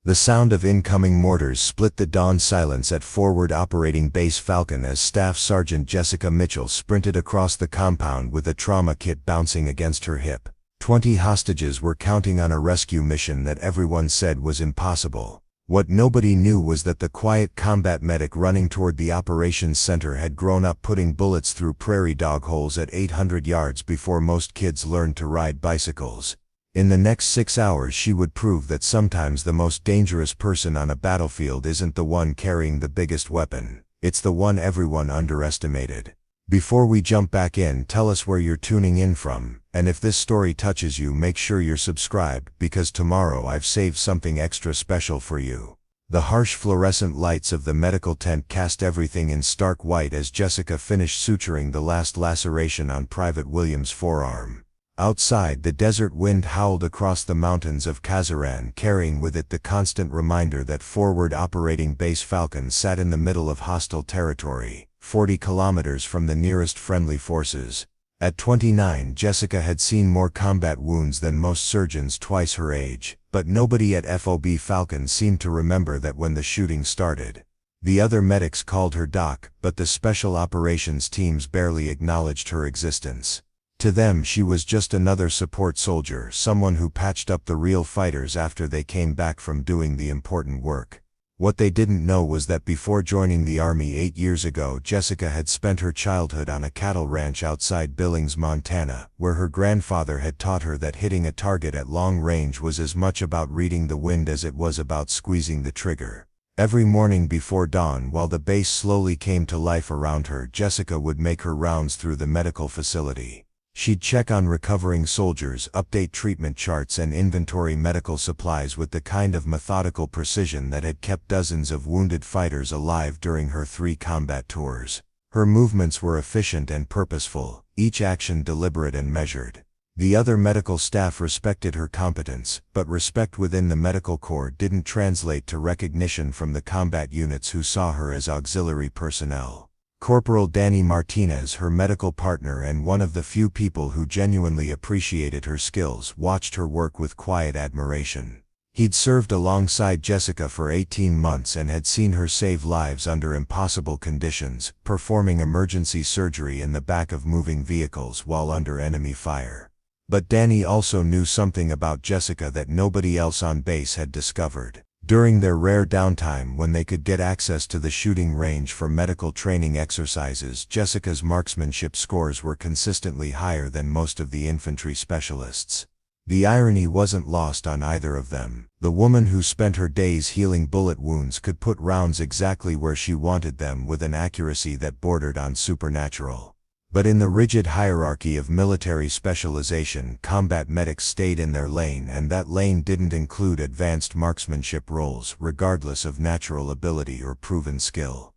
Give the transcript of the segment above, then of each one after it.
The sound of incoming mortars split the dawn silence at Forward Operating Base Falcon as Staff Sergeant Jessica Mitchell sprinted across the compound with a trauma kit bouncing against her hip. 20 hostages were counting on a rescue mission that everyone said was impossible. What nobody knew was that the quiet combat medic running toward the operations center had grown up putting bullets through prairie dog holes at 800 yards before most kids learned to ride bicycles. In the next 6 hours she would prove that sometimes the most dangerous person on a battlefield isn't the one carrying the biggest weapon, it's the one everyone underestimated. Before we jump back in, tell us where you're tuning in from, and if this story touches you, make sure you're subscribed, because tomorrow I've saved something extra special for you. The harsh fluorescent lights of the medical tent cast everything in stark white as Jessica finished suturing the last laceration on Private Williams' forearm. Outside, the desert wind howled across the mountains of Kazaran, carrying with it the constant reminder that Forward Operating Base Falcon sat in the middle of hostile territory, 40 kilometers from the nearest friendly forces. At 29, Jessica had seen more combat wounds than most surgeons twice her age, but nobody at FOB Falcon seemed to remember that when the shooting started. The other medics called her Doc, but the special operations teams barely acknowledged her existence. To them, she was just another support soldier, someone who patched up the real fighters after they came back from doing the important work. What they didn't know was that before joining the Army 8 years ago, Jessica had spent her childhood on a cattle ranch outside Billings, Montana, where her grandfather had taught her that hitting a target at long range was as much about reading the wind as it was about squeezing the trigger. Every morning before dawn, while the base slowly came to life around her, Jessica would make her rounds through the medical facility. She'd check on recovering soldiers, update treatment charts, and inventory medical supplies with the kind of methodical precision that had kept dozens of wounded fighters alive during her 3 combat tours. Her movements were efficient and purposeful, each action deliberate and measured. The other medical staff respected her competence, but respect within the medical corps didn't translate to recognition from the combat units who saw her as auxiliary personnel. Corporal Danny Martinez, her medical partner and one of the few people who genuinely appreciated her skills, watched her work with quiet admiration. He'd served alongside Jessica for 18 months and had seen her save lives under impossible conditions, performing emergency surgery in the back of moving vehicles while under enemy fire. But Danny also knew something about Jessica that nobody else on base had discovered. During their rare downtime when they could get access to the shooting range for medical training exercises, Jessica's marksmanship scores were consistently higher than most of the infantry specialists. The irony wasn't lost on either of them. The woman who spent her days healing bullet wounds could put rounds exactly where she wanted them with an accuracy that bordered on supernatural. But in the rigid hierarchy of military specialization, combat medics stayed in their lane, and that lane didn't include advanced marksmanship roles, regardless of natural ability or proven skill.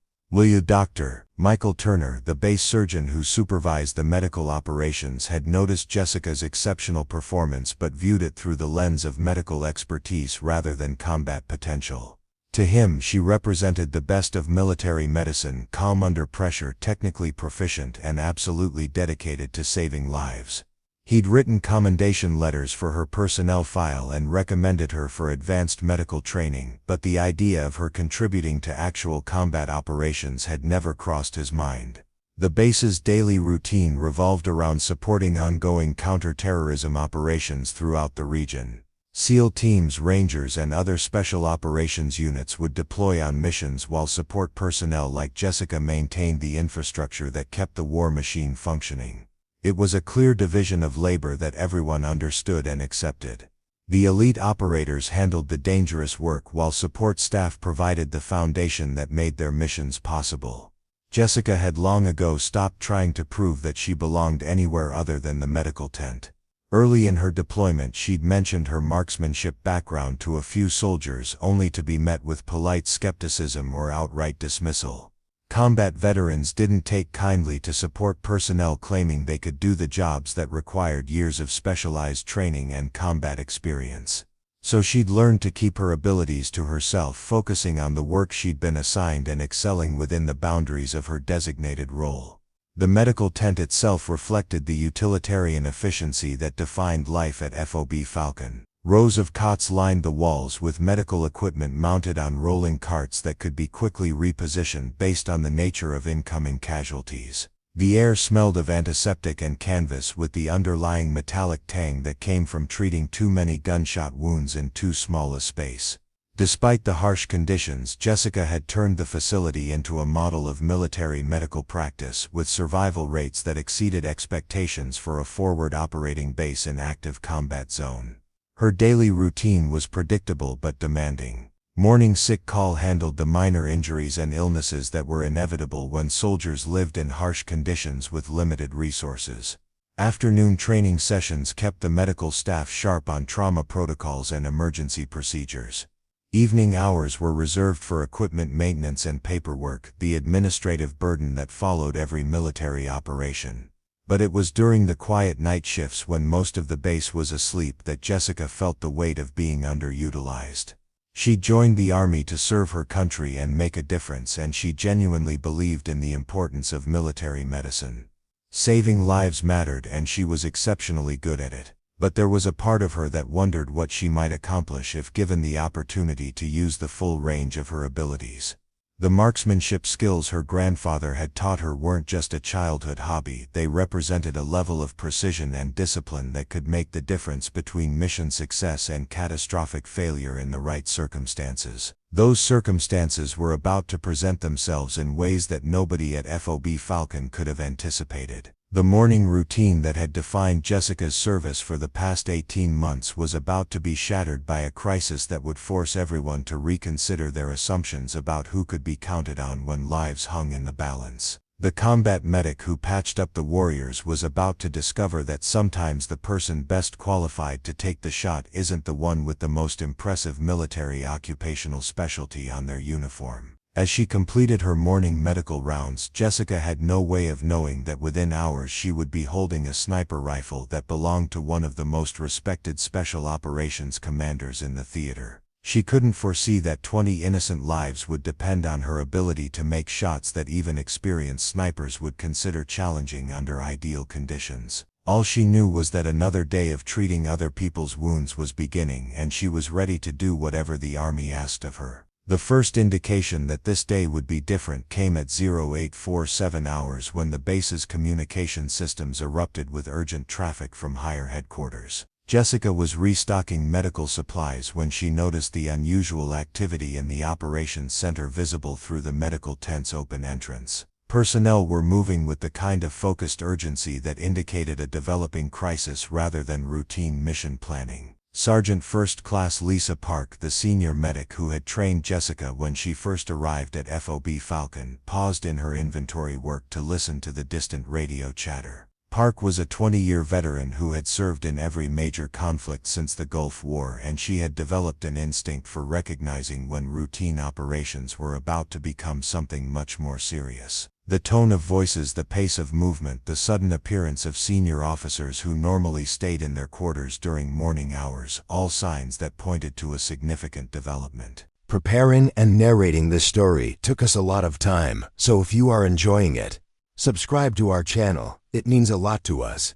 Dr. Michael Turner, the base surgeon who supervised the medical operations, had noticed Jessica's exceptional performance but viewed it through the lens of medical expertise rather than combat potential. To him, she represented the best of military medicine: calm under pressure, technically proficient, and absolutely dedicated to saving lives. He'd written commendation letters for her personnel file and recommended her for advanced medical training, but the idea of her contributing to actual combat operations had never crossed his mind. The base's daily routine revolved around supporting ongoing counter-terrorism operations throughout the region. SEAL teams, Rangers, and other special operations units would deploy on missions while support personnel like Jessica maintained the infrastructure that kept the war machine functioning. It was a clear division of labor that everyone understood and accepted. The elite operators handled the dangerous work while support staff provided the foundation that made their missions possible. Jessica had long ago stopped trying to prove that she belonged anywhere other than the medical tent. Early in her deployment, she'd mentioned her marksmanship background to a few soldiers, only to be met with polite skepticism or outright dismissal. Combat veterans didn't take kindly to support personnel claiming they could do the jobs that required years of specialized training and combat experience. So she'd learned to keep her abilities to herself, focusing on the work she'd been assigned and excelling within the boundaries of her designated role. The medical tent itself reflected the utilitarian efficiency that defined life at FOB Falcon. Rows of cots lined the walls with medical equipment mounted on rolling carts that could be quickly repositioned based on the nature of incoming casualties. The air smelled of antiseptic and canvas with the underlying metallic tang that came from treating too many gunshot wounds in too small a space. Despite the harsh conditions, Jessica had turned the facility into a model of military medical practice with survival rates that exceeded expectations for a forward operating base in active combat zone. Her daily routine was predictable but demanding. Morning sick call handled the minor injuries and illnesses that were inevitable when soldiers lived in harsh conditions with limited resources. Afternoon training sessions kept the medical staff sharp on trauma protocols and emergency procedures. Evening hours were reserved for equipment maintenance and paperwork, the administrative burden that followed every military operation. But it was during the quiet night shifts when most of the base was asleep that Jessica felt the weight of being underutilized. She joined the army to serve her country and make a difference, and she genuinely believed in the importance of military medicine. Saving lives mattered, and she was exceptionally good at it. But there was a part of her that wondered what she might accomplish if given the opportunity to use the full range of her abilities. The marksmanship skills her grandfather had taught her weren't just a childhood hobby, they represented a level of precision and discipline that could make the difference between mission success and catastrophic failure in the right circumstances. Those circumstances were about to present themselves in ways that nobody at FOB Falcon could have anticipated. The morning routine that had defined Jessica's service for the past 18 months was about to be shattered by a crisis that would force everyone to reconsider their assumptions about who could be counted on when lives hung in the balance. The combat medic who patched up the warriors was about to discover that sometimes the person best qualified to take the shot isn't the one with the most impressive military occupational specialty on their uniform. As she completed her morning medical rounds, Jessica had no way of knowing that within hours she would be holding a sniper rifle that belonged to one of the most respected special operations commanders in the theater. She couldn't foresee that 20 innocent lives would depend on her ability to make shots that even experienced snipers would consider challenging under ideal conditions. All she knew was that another day of treating other people's wounds was beginning, and she was ready to do whatever the army asked of her. The first indication that this day would be different came at 0847 hours when the base's communication systems erupted with urgent traffic from higher headquarters. Jessica was restocking medical supplies when she noticed the unusual activity in the operations center visible through the medical tent's open entrance. Personnel were moving with the kind of focused urgency that indicated a developing crisis rather than routine mission planning. Sergeant First Class Lisa Park, the senior medic who had trained Jessica when she first arrived at FOB Falcon, paused in her inventory work to listen to the distant radio chatter. Park was a 20-year veteran who had served in every major conflict since the Gulf War, and she had developed an instinct for recognizing when routine operations were about to become something much more serious. The tone of voices, the pace of movement, the sudden appearance of senior officers who normally stayed in their quarters during morning hours, all signs that pointed to a significant development. Preparing and narrating this story took us a lot of time, so if you are enjoying it, subscribe to our channel. It means a lot to us.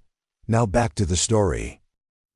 Now back to the story.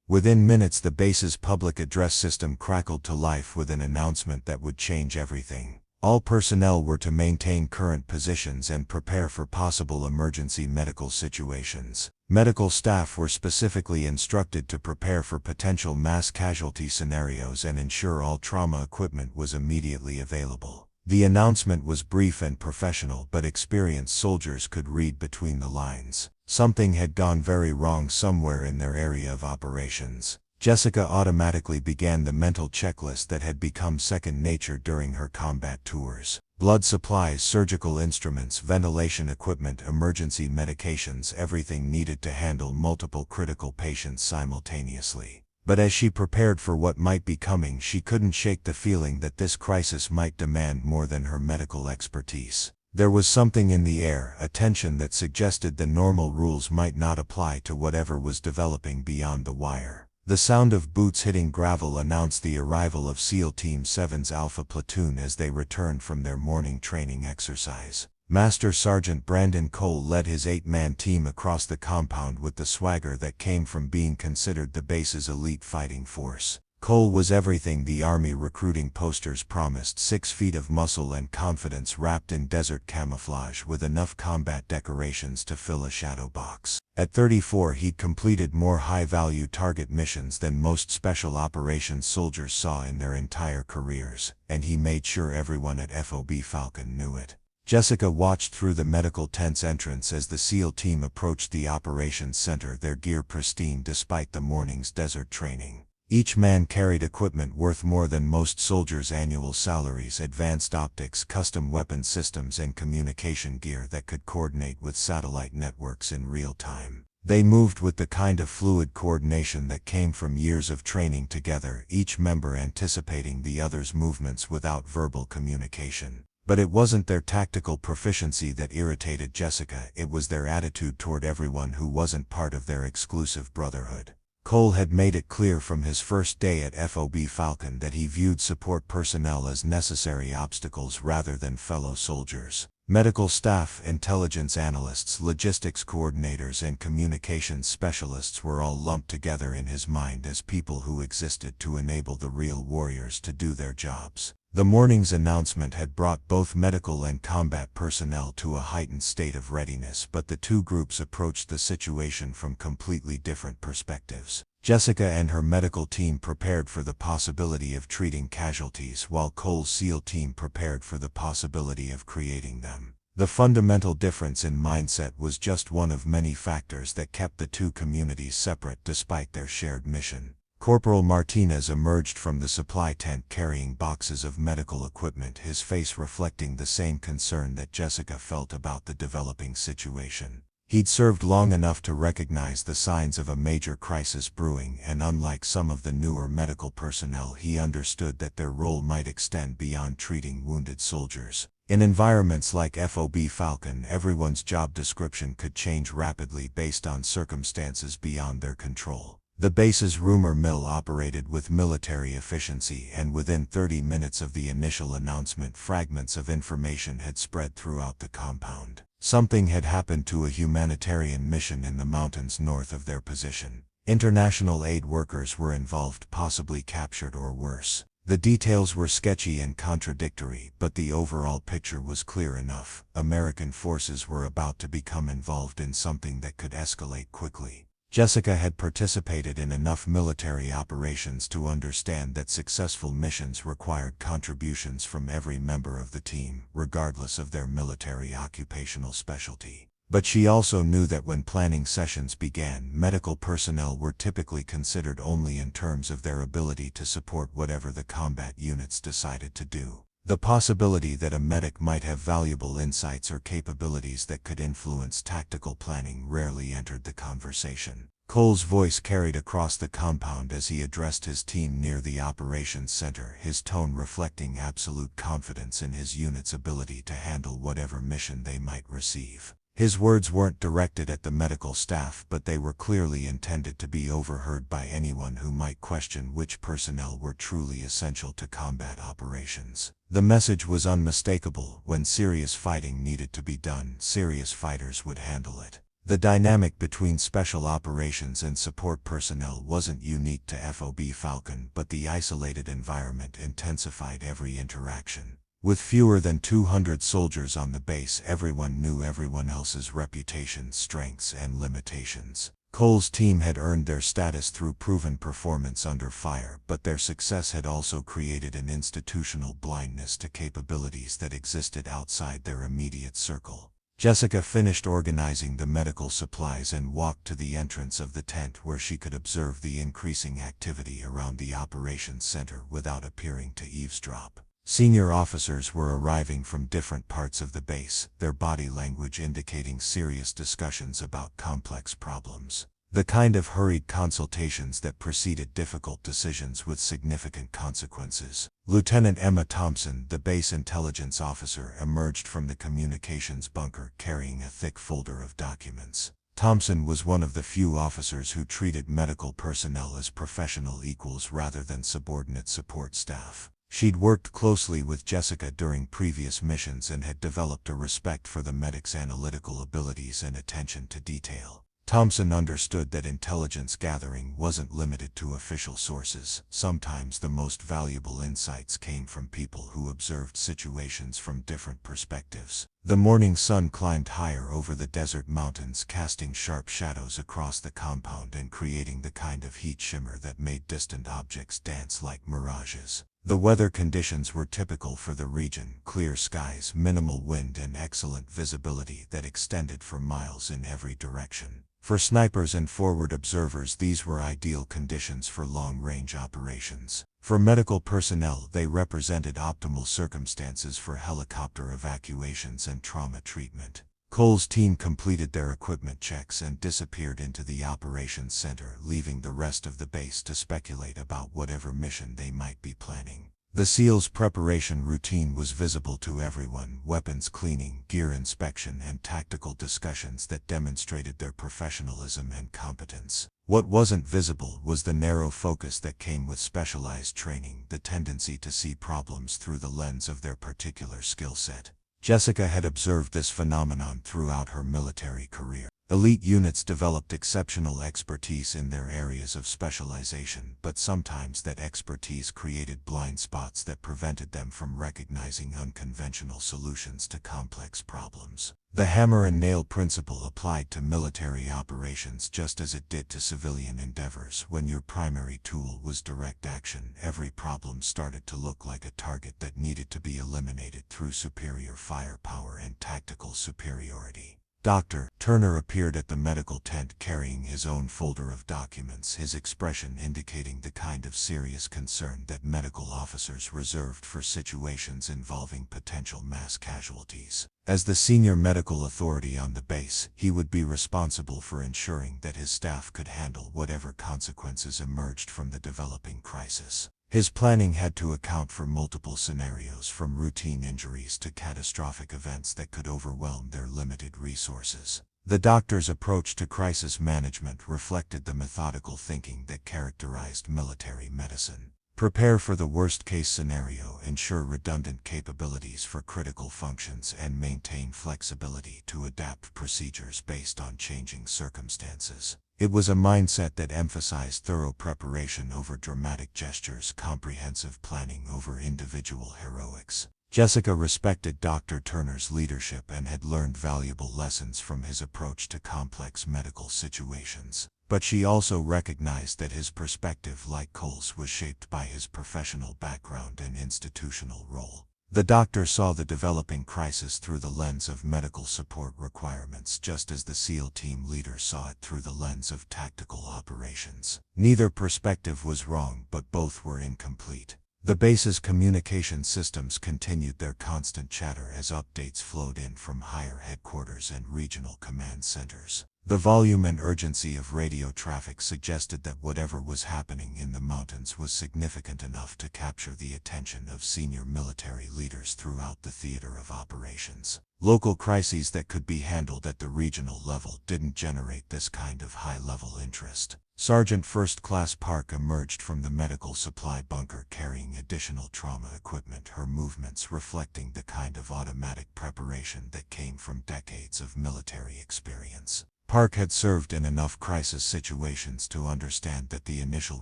Within minutes, the base's public address system crackled to life with an announcement that would change everything. All personnel were to maintain current positions and prepare for possible emergency medical situations. Medical staff were specifically instructed to prepare for potential mass casualty scenarios and ensure all trauma equipment was immediately available. The announcement was brief and professional, but experienced soldiers could read between the lines. Something had gone very wrong somewhere in their area of operations. Jessica automatically began the mental checklist that had become second nature during her combat tours. Blood supplies, surgical instruments, ventilation equipment, emergency medications, everything needed to handle multiple critical patients simultaneously. But as she prepared for what might be coming, she couldn't shake the feeling that this crisis might demand more than her medical expertise. There was something in the air, a tension that suggested the normal rules might not apply to whatever was developing beyond the wire. The sound of boots hitting gravel announced the arrival of SEAL Team 7's Alpha Platoon as they returned from their morning training exercise. Master Sergeant Brandon Cole led his 8-man team across the compound with the swagger that came from being considered the base's elite fighting force. Cole was everything the Army recruiting posters promised: 6 feet of muscle and confidence wrapped in desert camouflage with enough combat decorations to fill a shadow box. At 34 he'd completed more high-value target missions than most special operations soldiers saw in their entire careers, and he made sure everyone at FOB Falcon knew it. Jessica watched through the medical tent's entrance as the SEAL team approached the operations center, their gear pristine despite the morning's desert training. Each man carried equipment worth more than most soldiers' annual salaries: advanced optics, custom weapon systems, and communication gear that could coordinate with satellite networks in real time. They moved with the kind of fluid coordination that came from years of training together, each member anticipating the other's movements without verbal communication. But it wasn't their tactical proficiency that irritated Jessica, it was their attitude toward everyone who wasn't part of their exclusive brotherhood. Cole had made it clear from his first day at FOB Falcon that he viewed support personnel as necessary obstacles rather than fellow soldiers. Medical staff, intelligence analysts, logistics coordinators, and communications specialists were all lumped together in his mind as people who existed to enable the real warriors to do their jobs. The morning's announcement had brought both medical and combat personnel to a heightened state of readiness, but the two groups approached the situation from completely different perspectives. Jessica and her medical team prepared for the possibility of treating casualties, while Cole's SEAL team prepared for the possibility of creating them. The fundamental difference in mindset was just one of many factors that kept the two communities separate despite their shared mission. Corporal Martinez emerged from the supply tent carrying boxes of medical equipment, his face reflecting the same concern that Jessica felt about the developing situation. He'd served long enough to recognize the signs of a major crisis brewing, and unlike some of the newer medical personnel, he understood that their role might extend beyond treating wounded soldiers. In environments like FOB Falcon, everyone's job description could change rapidly based on circumstances beyond their control. The base's rumor mill operated with military efficiency, and within 30 minutes of the initial announcement, fragments of information had spread throughout the compound. Something had happened to a humanitarian mission in the mountains north of their position. International aid workers were involved, possibly captured or worse. The details were sketchy and contradictory, but the overall picture was clear enough. American forces were about to become involved in something that could escalate quickly. Jessica had participated in enough military operations to understand that successful missions required contributions from every member of the team, regardless of their military occupational specialty. But she also knew that when planning sessions began, medical personnel were typically considered only in terms of their ability to support whatever the combat units decided to do. The possibility that a medic might have valuable insights or capabilities that could influence tactical planning rarely entered the conversation. Cole's voice carried across the compound as he addressed his team near the operations center, his tone reflecting absolute confidence in his unit's ability to handle whatever mission they might receive. His words weren't directed at the medical staff, but they were clearly intended to be overheard by anyone who might question which personnel were truly essential to combat operations. The message was unmistakable: when serious fighting needed to be done, serious fighters would handle it. The dynamic between special operations and support personnel wasn't unique to FOB Falcon, but the isolated environment intensified every interaction. With fewer than 200 soldiers on the base, everyone knew everyone else's reputation, strengths, and limitations. Cole's team had earned their status through proven performance under fire, but their success had also created an institutional blindness to capabilities that existed outside their immediate circle. Jessica finished organizing the medical supplies and walked to the entrance of the tent, where she could observe the increasing activity around the operations center without appearing to eavesdrop. Senior officers were arriving from different parts of the base, their body language indicating serious discussions about complex problems. The kind of hurried consultations that preceded difficult decisions with significant consequences. Lieutenant Emma Thompson, the base intelligence officer, emerged from the communications bunker carrying a thick folder of documents. Thompson was one of the few officers who treated medical personnel as professional equals rather than subordinate support staff. She'd worked closely with Jessica during previous missions and had developed a respect for the medic's analytical abilities and attention to detail. Thompson understood that intelligence gathering wasn't limited to official sources. Sometimes the most valuable insights came from people who observed situations from different perspectives. The morning sun climbed higher over the desert mountains, casting sharp shadows across the compound and creating the kind of heat shimmer that made distant objects dance like mirages. The weather conditions were typical for the region: clear skies, minimal wind, and excellent visibility that extended for miles in every direction. For snipers and forward observers, these were ideal conditions for long-range operations. For medical personnel, they represented optimal circumstances for helicopter evacuations and trauma treatment. Cole's team completed their equipment checks and disappeared into the operations center, leaving the rest of the base to speculate about whatever mission they might be planning. The SEALs' preparation routine was visible to everyone: weapons cleaning, gear inspection, and tactical discussions that demonstrated their professionalism and competence. What wasn't visible was the narrow focus that came with specialized training, the tendency to see problems through the lens of their particular skill set. Jessica had observed this phenomenon throughout her military career. Elite units developed exceptional expertise in their areas of specialization, but sometimes that expertise created blind spots that prevented them from recognizing unconventional solutions to complex problems. The hammer and nail principle applied to military operations just as it did to civilian endeavors. When your primary tool was direct action, every problem started to look like a target that needed to be eliminated through superior firepower and tactical superiority. Dr. Turner appeared at the medical tent carrying his own folder of documents, his expression indicating the kind of serious concern that medical officers reserved for situations involving potential mass casualties. As the senior medical authority on the base, he would be responsible for ensuring that his staff could handle whatever consequences emerged from the developing crisis. His planning had to account for multiple scenarios, from routine injuries to catastrophic events that could overwhelm their limited resources. The doctor's approach to crisis management reflected the methodical thinking that characterized military medicine. Prepare for the worst-case scenario, ensure redundant capabilities for critical functions, and maintain flexibility to adapt procedures based on changing circumstances. It was a mindset that emphasized thorough preparation over dramatic gestures, comprehensive planning over individual heroics. Jessica respected Dr. Turner's leadership and had learned valuable lessons from his approach to complex medical situations. But she also recognized that his perspective, like Cole's, was shaped by his professional background and institutional role. The doctor saw the developing crisis through the lens of medical support requirements, just as the SEAL team leader saw it through the lens of tactical operations. Neither perspective was wrong, but both were incomplete. The base's communication systems continued their constant chatter as updates flowed in from higher headquarters and regional command centers. The volume and urgency of radio traffic suggested that whatever was happening in the mountains was significant enough to capture the attention of senior military leaders throughout the theater of operations. Local crises that could be handled at the regional level didn't generate this kind of high-level interest. Sergeant First Class Park emerged from the medical supply bunker carrying additional trauma equipment, her movements reflecting the kind of automatic preparation that came from decades of military experience. Park had served in enough crisis situations to understand that the initial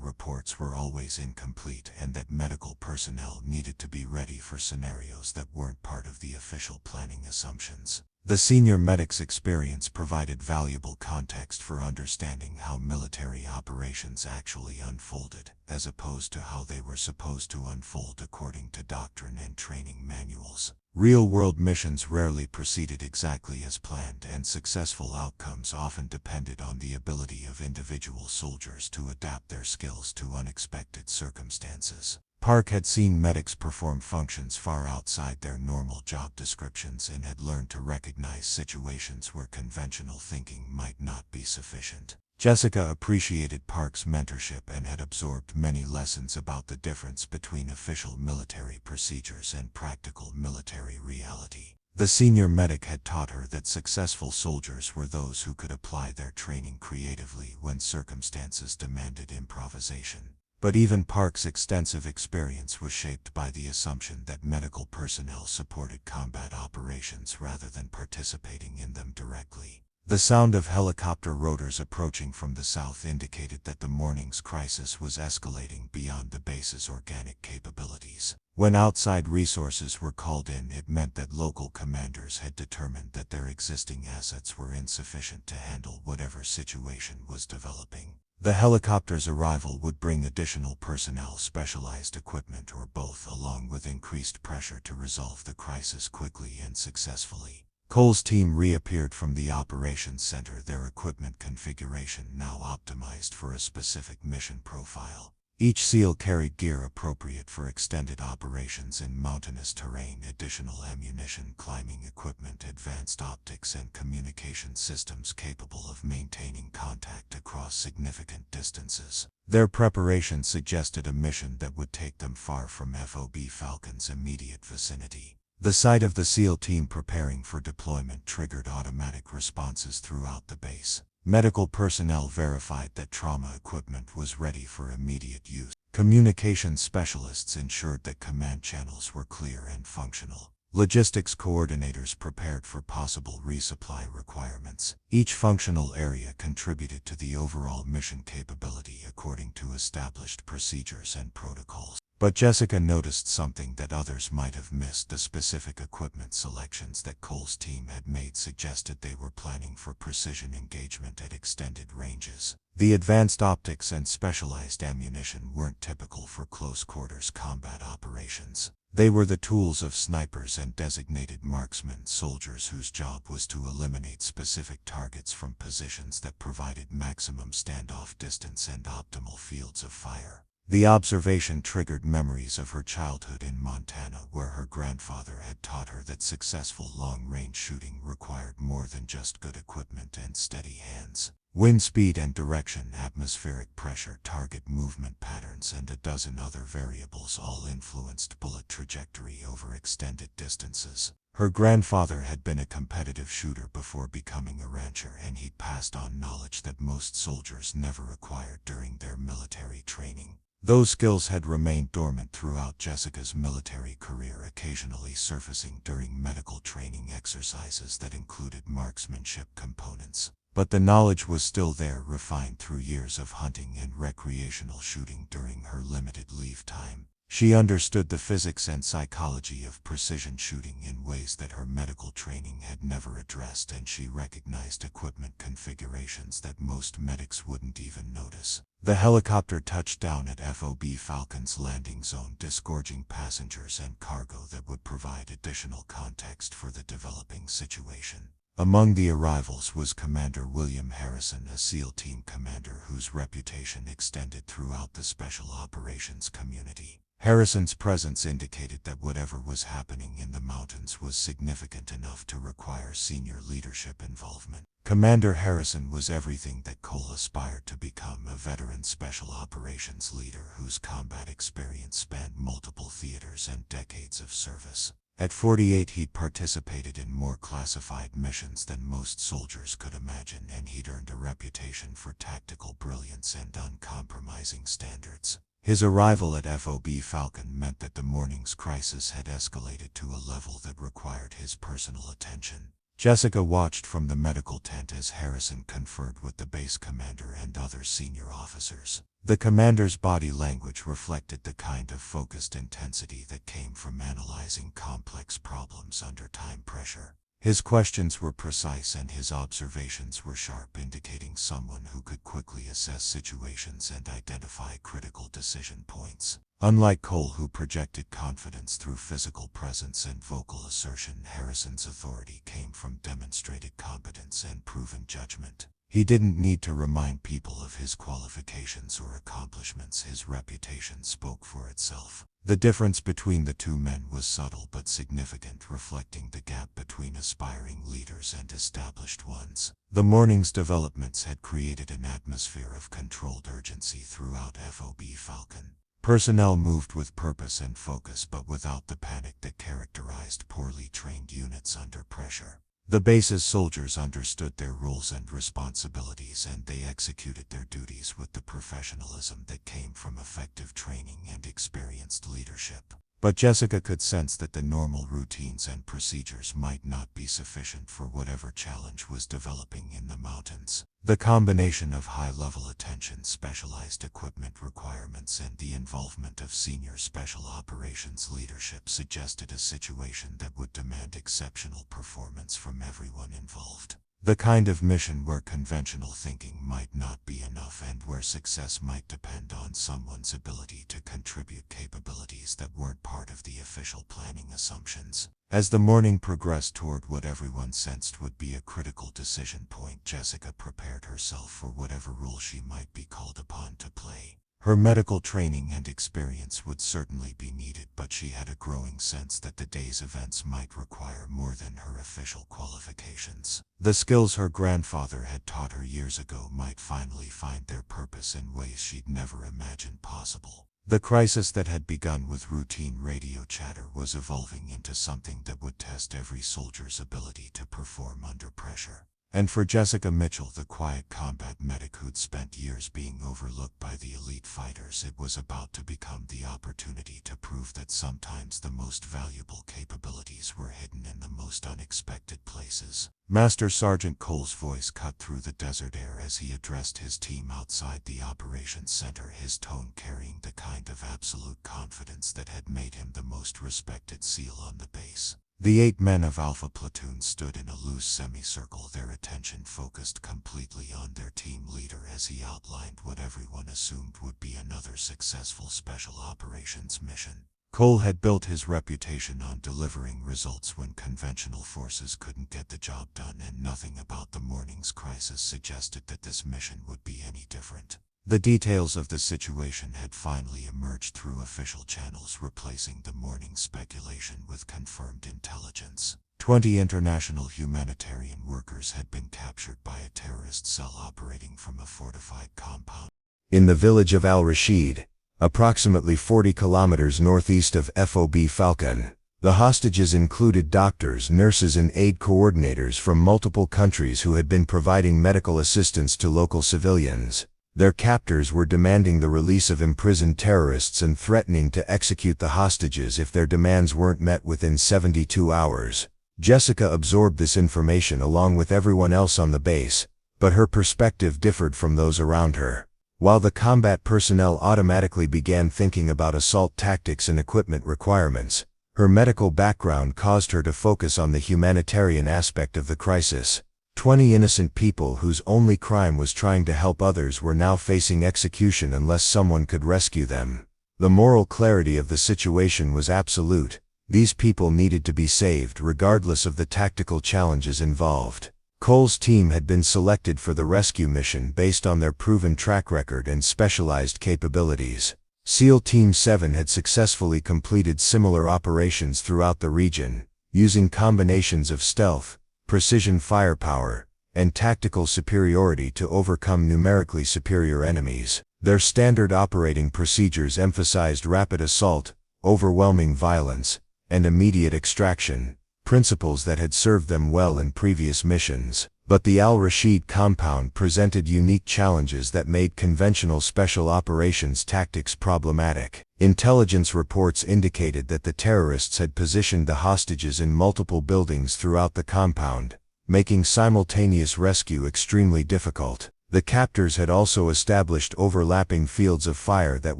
reports were always incomplete and that medical personnel needed to be ready for scenarios that weren't part of the official planning assumptions. The senior medic's experience provided valuable context for understanding how military operations actually unfolded, as opposed to how they were supposed to unfold according to doctrine and training manuals. Real-world missions rarely proceeded exactly as planned, and successful outcomes often depended on the ability of individual soldiers to adapt their skills to unexpected circumstances. Park had seen medics perform functions far outside their normal job descriptions and had learned to recognize situations where conventional thinking might not be sufficient. Jessica appreciated Park's mentorship and had absorbed many lessons about the difference between official military procedures and practical military reality. The senior medic had taught her that successful soldiers were those who could apply their training creatively when circumstances demanded improvisation. But even Park's extensive experience was shaped by the assumption that medical personnel supported combat operations rather than participating in them directly. The sound of helicopter rotors approaching from the south indicated that the morning's crisis was escalating beyond the base's organic capabilities. When outside resources were called in, it meant that local commanders had determined that their existing assets were insufficient to handle whatever situation was developing. The helicopter's arrival would bring additional personnel, specialized equipment, or both, along with increased pressure to resolve the crisis quickly and successfully. Cole's team reappeared from the operations center, their equipment configuration now optimized for a specific mission profile. Each SEAL carried gear appropriate for extended operations in mountainous terrain: additional ammunition, climbing equipment, advanced optics, and communication systems capable of maintaining contact across significant distances. Their preparation suggested a mission that would take them far from FOB Falcon's immediate vicinity. The sight of the SEAL team preparing for deployment triggered automatic responses throughout the base. Medical personnel verified that trauma equipment was ready for immediate use. Communications specialists ensured that command channels were clear and functional. Logistics coordinators prepared for possible resupply requirements. Each functional area contributed to the overall mission capability according to established procedures and protocols. But Jessica noticed something that others might have missed. The specific equipment selections that Cole's team had made suggested they were planning for precision engagement at extended ranges. The advanced optics and specialized ammunition weren't typical for close-quarters combat operations. They were the tools of snipers and designated marksmen, soldiers whose job was to eliminate specific targets from positions that provided maximum standoff distance and optimal fields of fire. The observation triggered memories of her childhood in Montana, where her grandfather had taught her that successful long-range shooting required more than just good equipment and steady hands. Wind speed and direction, atmospheric pressure, target movement patterns, and a dozen other variables all influenced bullet trajectory over extended distances. Her grandfather had been a competitive shooter before becoming a rancher, and he'd passed on knowledge that most soldiers never acquired during their military training. Those skills had remained dormant throughout Jessica's military career, occasionally surfacing during medical training exercises that included marksmanship components. But the knowledge was still there, refined through years of hunting and recreational shooting during her limited leave time. She understood the physics and psychology of precision shooting in ways that her medical training had never addressed, and she recognized equipment configurations that most medics wouldn't even notice. The helicopter touched down at FOB Falcon's landing zone, disgorging passengers and cargo that would provide additional context for the developing situation. Among the arrivals was Commander William Harrison, a SEAL team commander whose reputation extended throughout the special operations community. Harrison's presence indicated that whatever was happening in the mountains was significant enough to require senior leadership involvement. Commander Harrison was everything that Cole aspired to become: a veteran special operations leader whose combat experience spanned multiple theaters and decades of service. At 48, he'd participated in more classified missions than most soldiers could imagine, and he'd earned a reputation for tactical brilliance and uncompromising standards. His arrival at FOB Falcon meant that the morning's crisis had escalated to a level that required his personal attention. Jessica watched from the medical tent as Harrison conferred with the base commander and other senior officers. The commander's body language reflected the kind of focused intensity that came from analyzing complex problems under time pressure. His questions were precise and his observations were sharp, indicating someone who could quickly assess situations and identify critical decision points. Unlike Cole, who projected confidence through physical presence and vocal assertion, Harrison's authority came from demonstrated competence and proven judgment. He didn't need to remind people of his qualifications or accomplishments. His reputation spoke for itself. The difference between the two men was subtle but significant, reflecting the gap between aspiring leaders and established ones. The morning's developments had created an atmosphere of controlled urgency throughout FOB Falcon. Personnel moved with purpose and focus, but without the panic that characterized poorly trained units under pressure. The base's soldiers understood their roles and responsibilities, and they executed their duties with the professionalism that came from effective training and experienced leadership. But Jessica could sense that the normal routines and procedures might not be sufficient for whatever challenge was developing in the mountains. The combination of high-level attention, specialized equipment requirements, and the involvement of senior special operations leadership suggested a situation that would demand exceptional performance from everyone involved. The kind of mission where conventional thinking might not be enough and where success might depend on someone's ability to contribute capabilities that weren't part of the official planning assumptions. As the morning progressed toward what everyone sensed would be a critical decision point, Jessica prepared herself for whatever role she might be called upon to play. Her medical training and experience would certainly be needed, but she had a growing sense that the day's events might require more than her official qualifications. The skills her grandfather had taught her years ago might finally find their purpose in ways she'd never imagined possible. The crisis that had begun with routine radio chatter was evolving into something that would test every soldier's ability to perform under pressure. And for Jessica Mitchell, the quiet combat medic who'd spent years being overlooked by the elite fighters, it was about to become the opportunity to prove that sometimes the most valuable capabilities were hidden in the most unexpected places. Master Sergeant Cole's voice cut through the desert air as he addressed his team outside the operations center, his tone carrying the kind of absolute confidence that had made him the most respected SEAL on the base. The 8 men of Alpha Platoon stood in a loose semicircle, their attention focused completely on their team leader as he outlined what everyone assumed would be another successful special operations mission. Cole had built his reputation on delivering results when conventional forces couldn't get the job done, and nothing about the morning's crisis suggested that this mission would be any different. The details of the situation had finally emerged through official channels, replacing the morning's speculation with confirmed intelligence. 20 international humanitarian workers had been captured by a terrorist cell operating from a fortified compound in the village of Al-Rashid, approximately 40 kilometers northeast of FOB Falcon. The hostages included doctors, nurses, and aid coordinators from multiple countries who had been providing medical assistance to local civilians. Their captors were demanding the release of imprisoned terrorists and threatening to execute the hostages if their demands weren't met within 72 hours. Jessica absorbed this information along with everyone else on the base, but her perspective differed from those around her. While the combat personnel automatically began thinking about assault tactics and equipment requirements, her medical background caused her to focus on the humanitarian aspect of the crisis. 20 innocent people whose only crime was trying to help others were now facing execution unless someone could rescue them. The moral clarity of the situation was absolute. These people needed to be saved regardless of the tactical challenges involved. Cole's team had been selected for the rescue mission based on their proven track record and specialized capabilities. SEAL Team 7 had successfully completed similar operations throughout the region, using combinations of stealth, precision firepower, and tactical superiority to overcome numerically superior enemies. Their standard operating procedures emphasized rapid assault, overwhelming violence, and immediate extraction, principles that had served them well in previous missions. But the Al-Rashid compound presented unique challenges that made conventional special operations tactics problematic. Intelligence reports indicated that the terrorists had positioned the hostages in multiple buildings throughout the compound, making simultaneous rescue extremely difficult. The captors had also established overlapping fields of fire that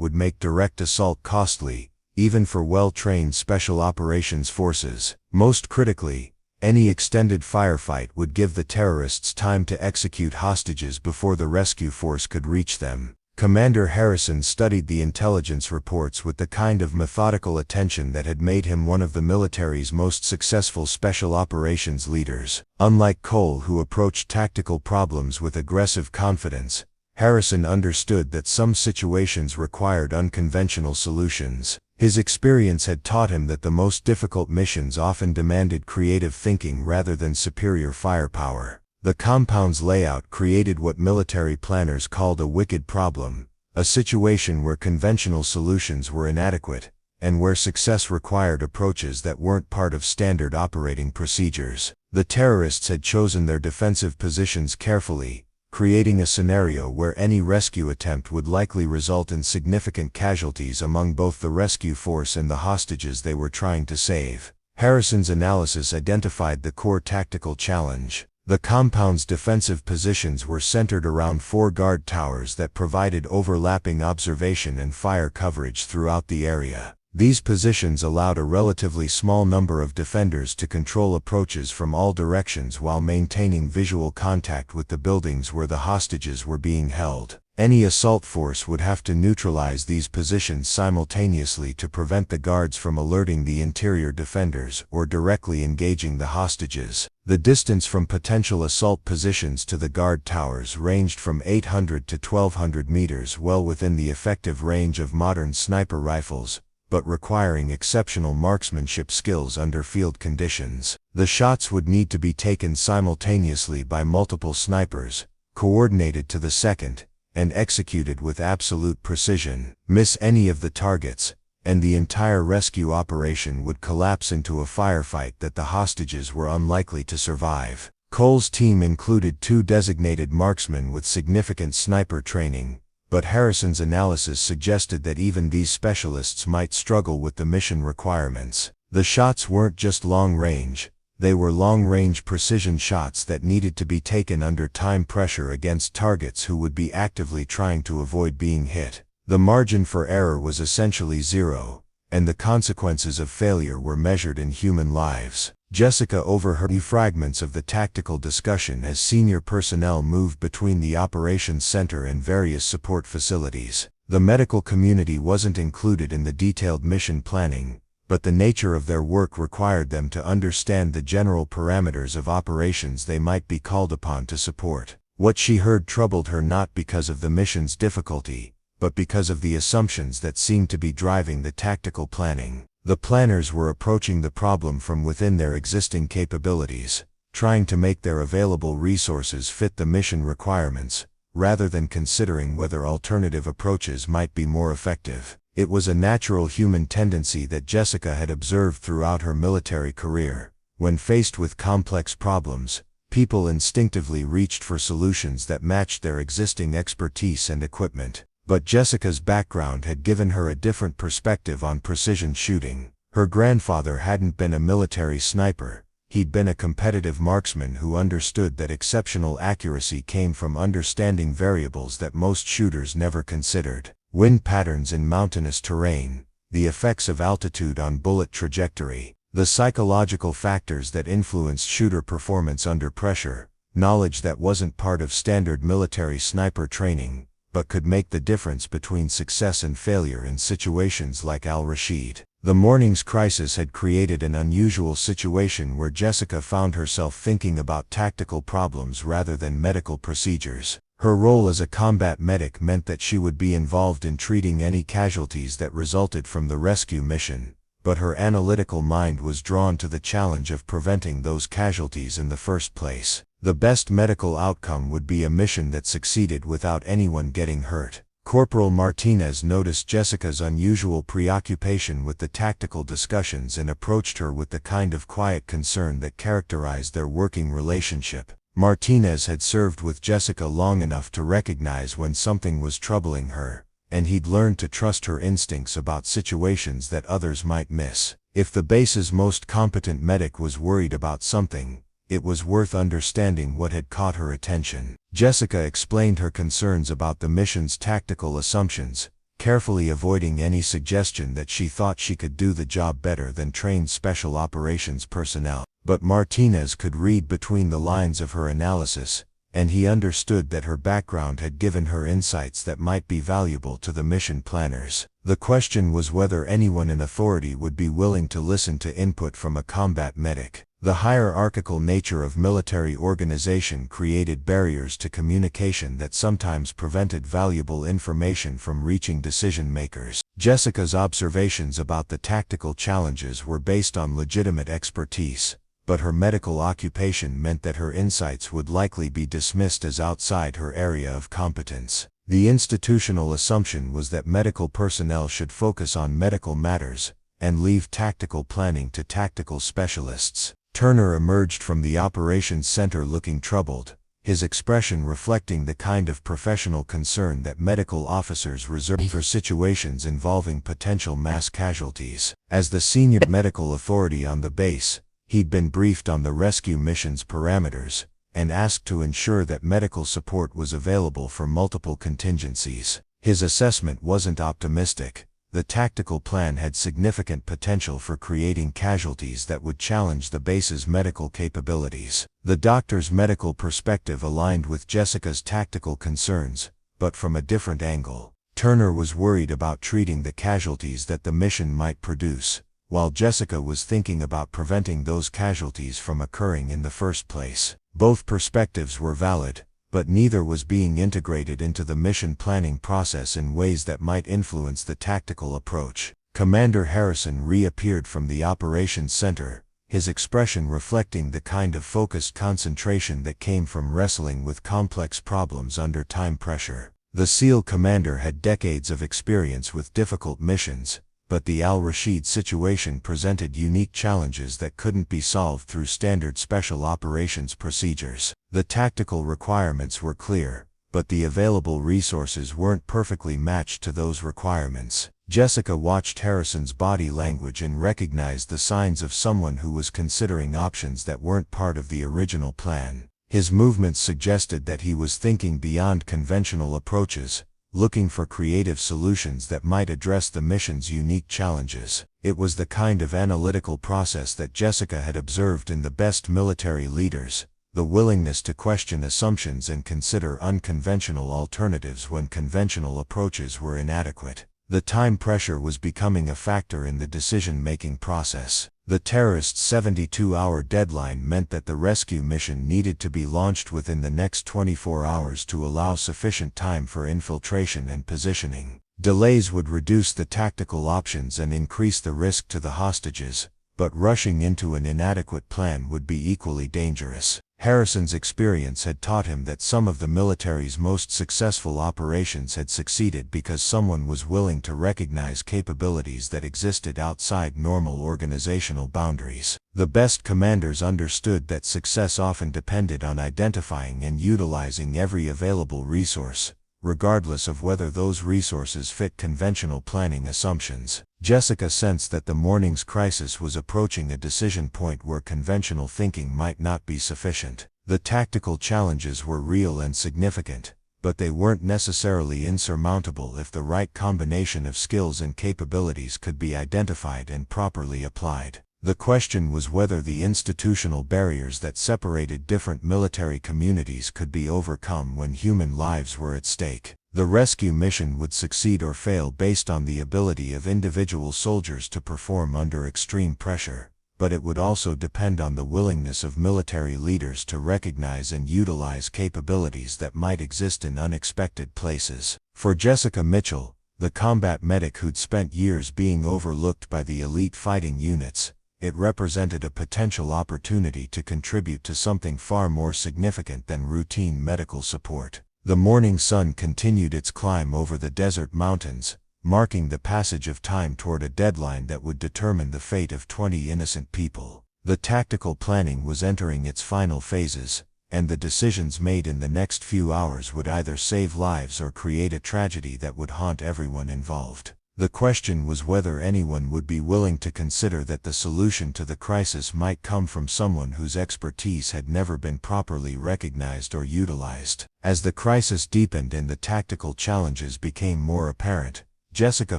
would make direct assault costly, even for well-trained special operations forces. Most critically, any extended firefight would give the terrorists time to execute hostages before the rescue force could reach them. Commander Harrison studied the intelligence reports with the kind of methodical attention that had made him one of the military's most successful special operations leaders. Unlike Cole, who approached tactical problems with aggressive confidence, Harrison understood that some situations required unconventional solutions. His experience had taught him that the most difficult missions often demanded creative thinking rather than superior firepower. The compound's layout created what military planners called a wicked problem, a situation where conventional solutions were inadequate, and where success required approaches that weren't part of standard operating procedures. The terrorists had chosen their defensive positions carefully, creating a scenario where any rescue attempt would likely result in significant casualties among both the rescue force and the hostages they were trying to save. Harrison's analysis identified the core tactical challenge. The compound's defensive positions were centered around 4 guard towers that provided overlapping observation and fire coverage throughout the area. These positions allowed a relatively small number of defenders to control approaches from all directions while maintaining visual contact with the buildings where the hostages were being held. Any assault force would have to neutralize these positions simultaneously to prevent the guards from alerting the interior defenders or directly engaging the hostages. The distance from potential assault positions to the guard towers ranged from 800 to 1200 meters, well within the effective range of modern sniper rifles, but requiring exceptional marksmanship skills under field conditions. The shots would need to be taken simultaneously by multiple snipers, coordinated to the second, and executed with absolute precision. Miss any of the targets, and the entire rescue operation would collapse into a firefight that the hostages were unlikely to survive. Cole's team included 2 designated marksmen with significant sniper training, but Harrison's analysis suggested that even these specialists might struggle with the mission requirements. The shots weren't just long-range, they were long-range precision shots that needed to be taken under time pressure against targets who would be actively trying to avoid being hit. The margin for error was essentially zero, and the consequences of failure were measured in human lives. Jessica overheard fragments of the tactical discussion as senior personnel moved between the operations center and various support facilities. The medical community wasn't included in the detailed mission planning, but the nature of their work required them to understand the general parameters of operations they might be called upon to support. What she heard troubled her not because of the mission's difficulty, but because of the assumptions that seemed to be driving the tactical planning. The planners were approaching the problem from within their existing capabilities, trying to make their available resources fit the mission requirements, rather than considering whether alternative approaches might be more effective. It was a natural human tendency that Jessica had observed throughout her military career. When faced with complex problems, people instinctively reached for solutions that matched their existing expertise and equipment. But Jessica's background had given her a different perspective on precision shooting. Her grandfather hadn't been a military sniper, he'd been a competitive marksman who understood that exceptional accuracy came from understanding variables that most shooters never considered. Wind patterns in mountainous terrain, the effects of altitude on bullet trajectory, the psychological factors that influenced shooter performance under pressure, knowledge that wasn't part of standard military sniper training, but could make the difference between success and failure in situations like Al-Rashid. The morning's crisis had created an unusual situation where Jessica found herself thinking about tactical problems rather than medical procedures. Her role as a combat medic meant that she would be involved in treating any casualties that resulted from the rescue mission, but her analytical mind was drawn to the challenge of preventing those casualties in the first place. The best medical outcome would be a mission that succeeded without anyone getting hurt. Corporal Martinez noticed Jessica's unusual preoccupation with the tactical discussions and approached her with the kind of quiet concern that characterized their working relationship. Martinez had served with Jessica long enough to recognize when something was troubling her, and he'd learned to trust her instincts about situations that others might miss. If the base's most competent medic was worried about something, it was worth understanding what had caught her attention. Jessica explained her concerns about the mission's tactical assumptions, carefully avoiding any suggestion that she thought she could do the job better than trained special operations personnel. But Martinez could read between the lines of her analysis, and he understood that her background had given her insights that might be valuable to the mission planners. The question was whether anyone in authority would be willing to listen to input from a combat medic. The hierarchical nature of military organization created barriers to communication that sometimes prevented valuable information from reaching decision makers. Jessica's observations about the tactical challenges were based on legitimate expertise, but her medical occupation meant that her insights would likely be dismissed as outside her area of competence. The institutional assumption was that medical personnel should focus on medical matters, and leave tactical planning to tactical specialists. Turner emerged from the operations center looking troubled, his expression reflecting the kind of professional concern that medical officers reserve for situations involving potential mass casualties. As the senior medical authority on the base, he'd been briefed on the rescue mission's parameters, and asked to ensure that medical support was available for multiple contingencies. His assessment wasn't optimistic. The tactical plan had significant potential for creating casualties that would challenge the base's medical capabilities. The doctor's medical perspective aligned with Jessica's tactical concerns, but from a different angle. Turner was worried about treating the casualties that the mission might produce, while Jessica was thinking about preventing those casualties from occurring in the first place. Both perspectives were valid, but neither was being integrated into the mission planning process in ways that might influence the tactical approach. Commander Harrison reappeared from the operations center, his expression reflecting the kind of focused concentration that came from wrestling with complex problems under time pressure. The SEAL commander had decades of experience with difficult missions, but the Al-Rashid situation presented unique challenges that couldn't be solved through standard special operations procedures. The tactical requirements were clear, but the available resources weren't perfectly matched to those requirements. Jessica watched Harrison's body language and recognized the signs of someone who was considering options that weren't part of the original plan. His movements suggested that he was thinking beyond conventional approaches, looking for creative solutions that might address the mission's unique challenges. It was the kind of analytical process that Jessica had observed in the best military leaders, the willingness to question assumptions and consider unconventional alternatives when conventional approaches were inadequate. The time pressure was becoming a factor in the decision-making process. The terrorists' 72-hour deadline meant that the rescue mission needed to be launched within the next 24 hours to allow sufficient time for infiltration and positioning. Delays would reduce the tactical options and increase the risk to the hostages, but rushing into an inadequate plan would be equally dangerous. Harrison's experience had taught him that some of the military's most successful operations had succeeded because someone was willing to recognize capabilities that existed outside normal organizational boundaries. The best commanders understood that success often depended on identifying and utilizing every available resource, regardless of whether those resources fit conventional planning assumptions. Jessica sensed that the morning's crisis was approaching a decision point where conventional thinking might not be sufficient. The tactical challenges were real and significant, but they weren't necessarily insurmountable if the right combination of skills and capabilities could be identified and properly applied. The question was whether the institutional barriers that separated different military communities could be overcome when human lives were at stake. The rescue mission would succeed or fail based on the ability of individual soldiers to perform under extreme pressure, but it would also depend on the willingness of military leaders to recognize and utilize capabilities that might exist in unexpected places. For Jessica Mitchell, the combat medic who'd spent years being overlooked by the elite fighting units, it represented a potential opportunity to contribute to something far more significant than routine medical support. The morning sun continued its climb over the desert mountains, marking the passage of time toward a deadline that would determine the fate of 20 innocent people. The tactical planning was entering its final phases, and the decisions made in the next few hours would either save lives or create a tragedy that would haunt everyone involved. The question was whether anyone would be willing to consider that the solution to the crisis might come from someone whose expertise had never been properly recognized or utilized. As the crisis deepened and the tactical challenges became more apparent, Jessica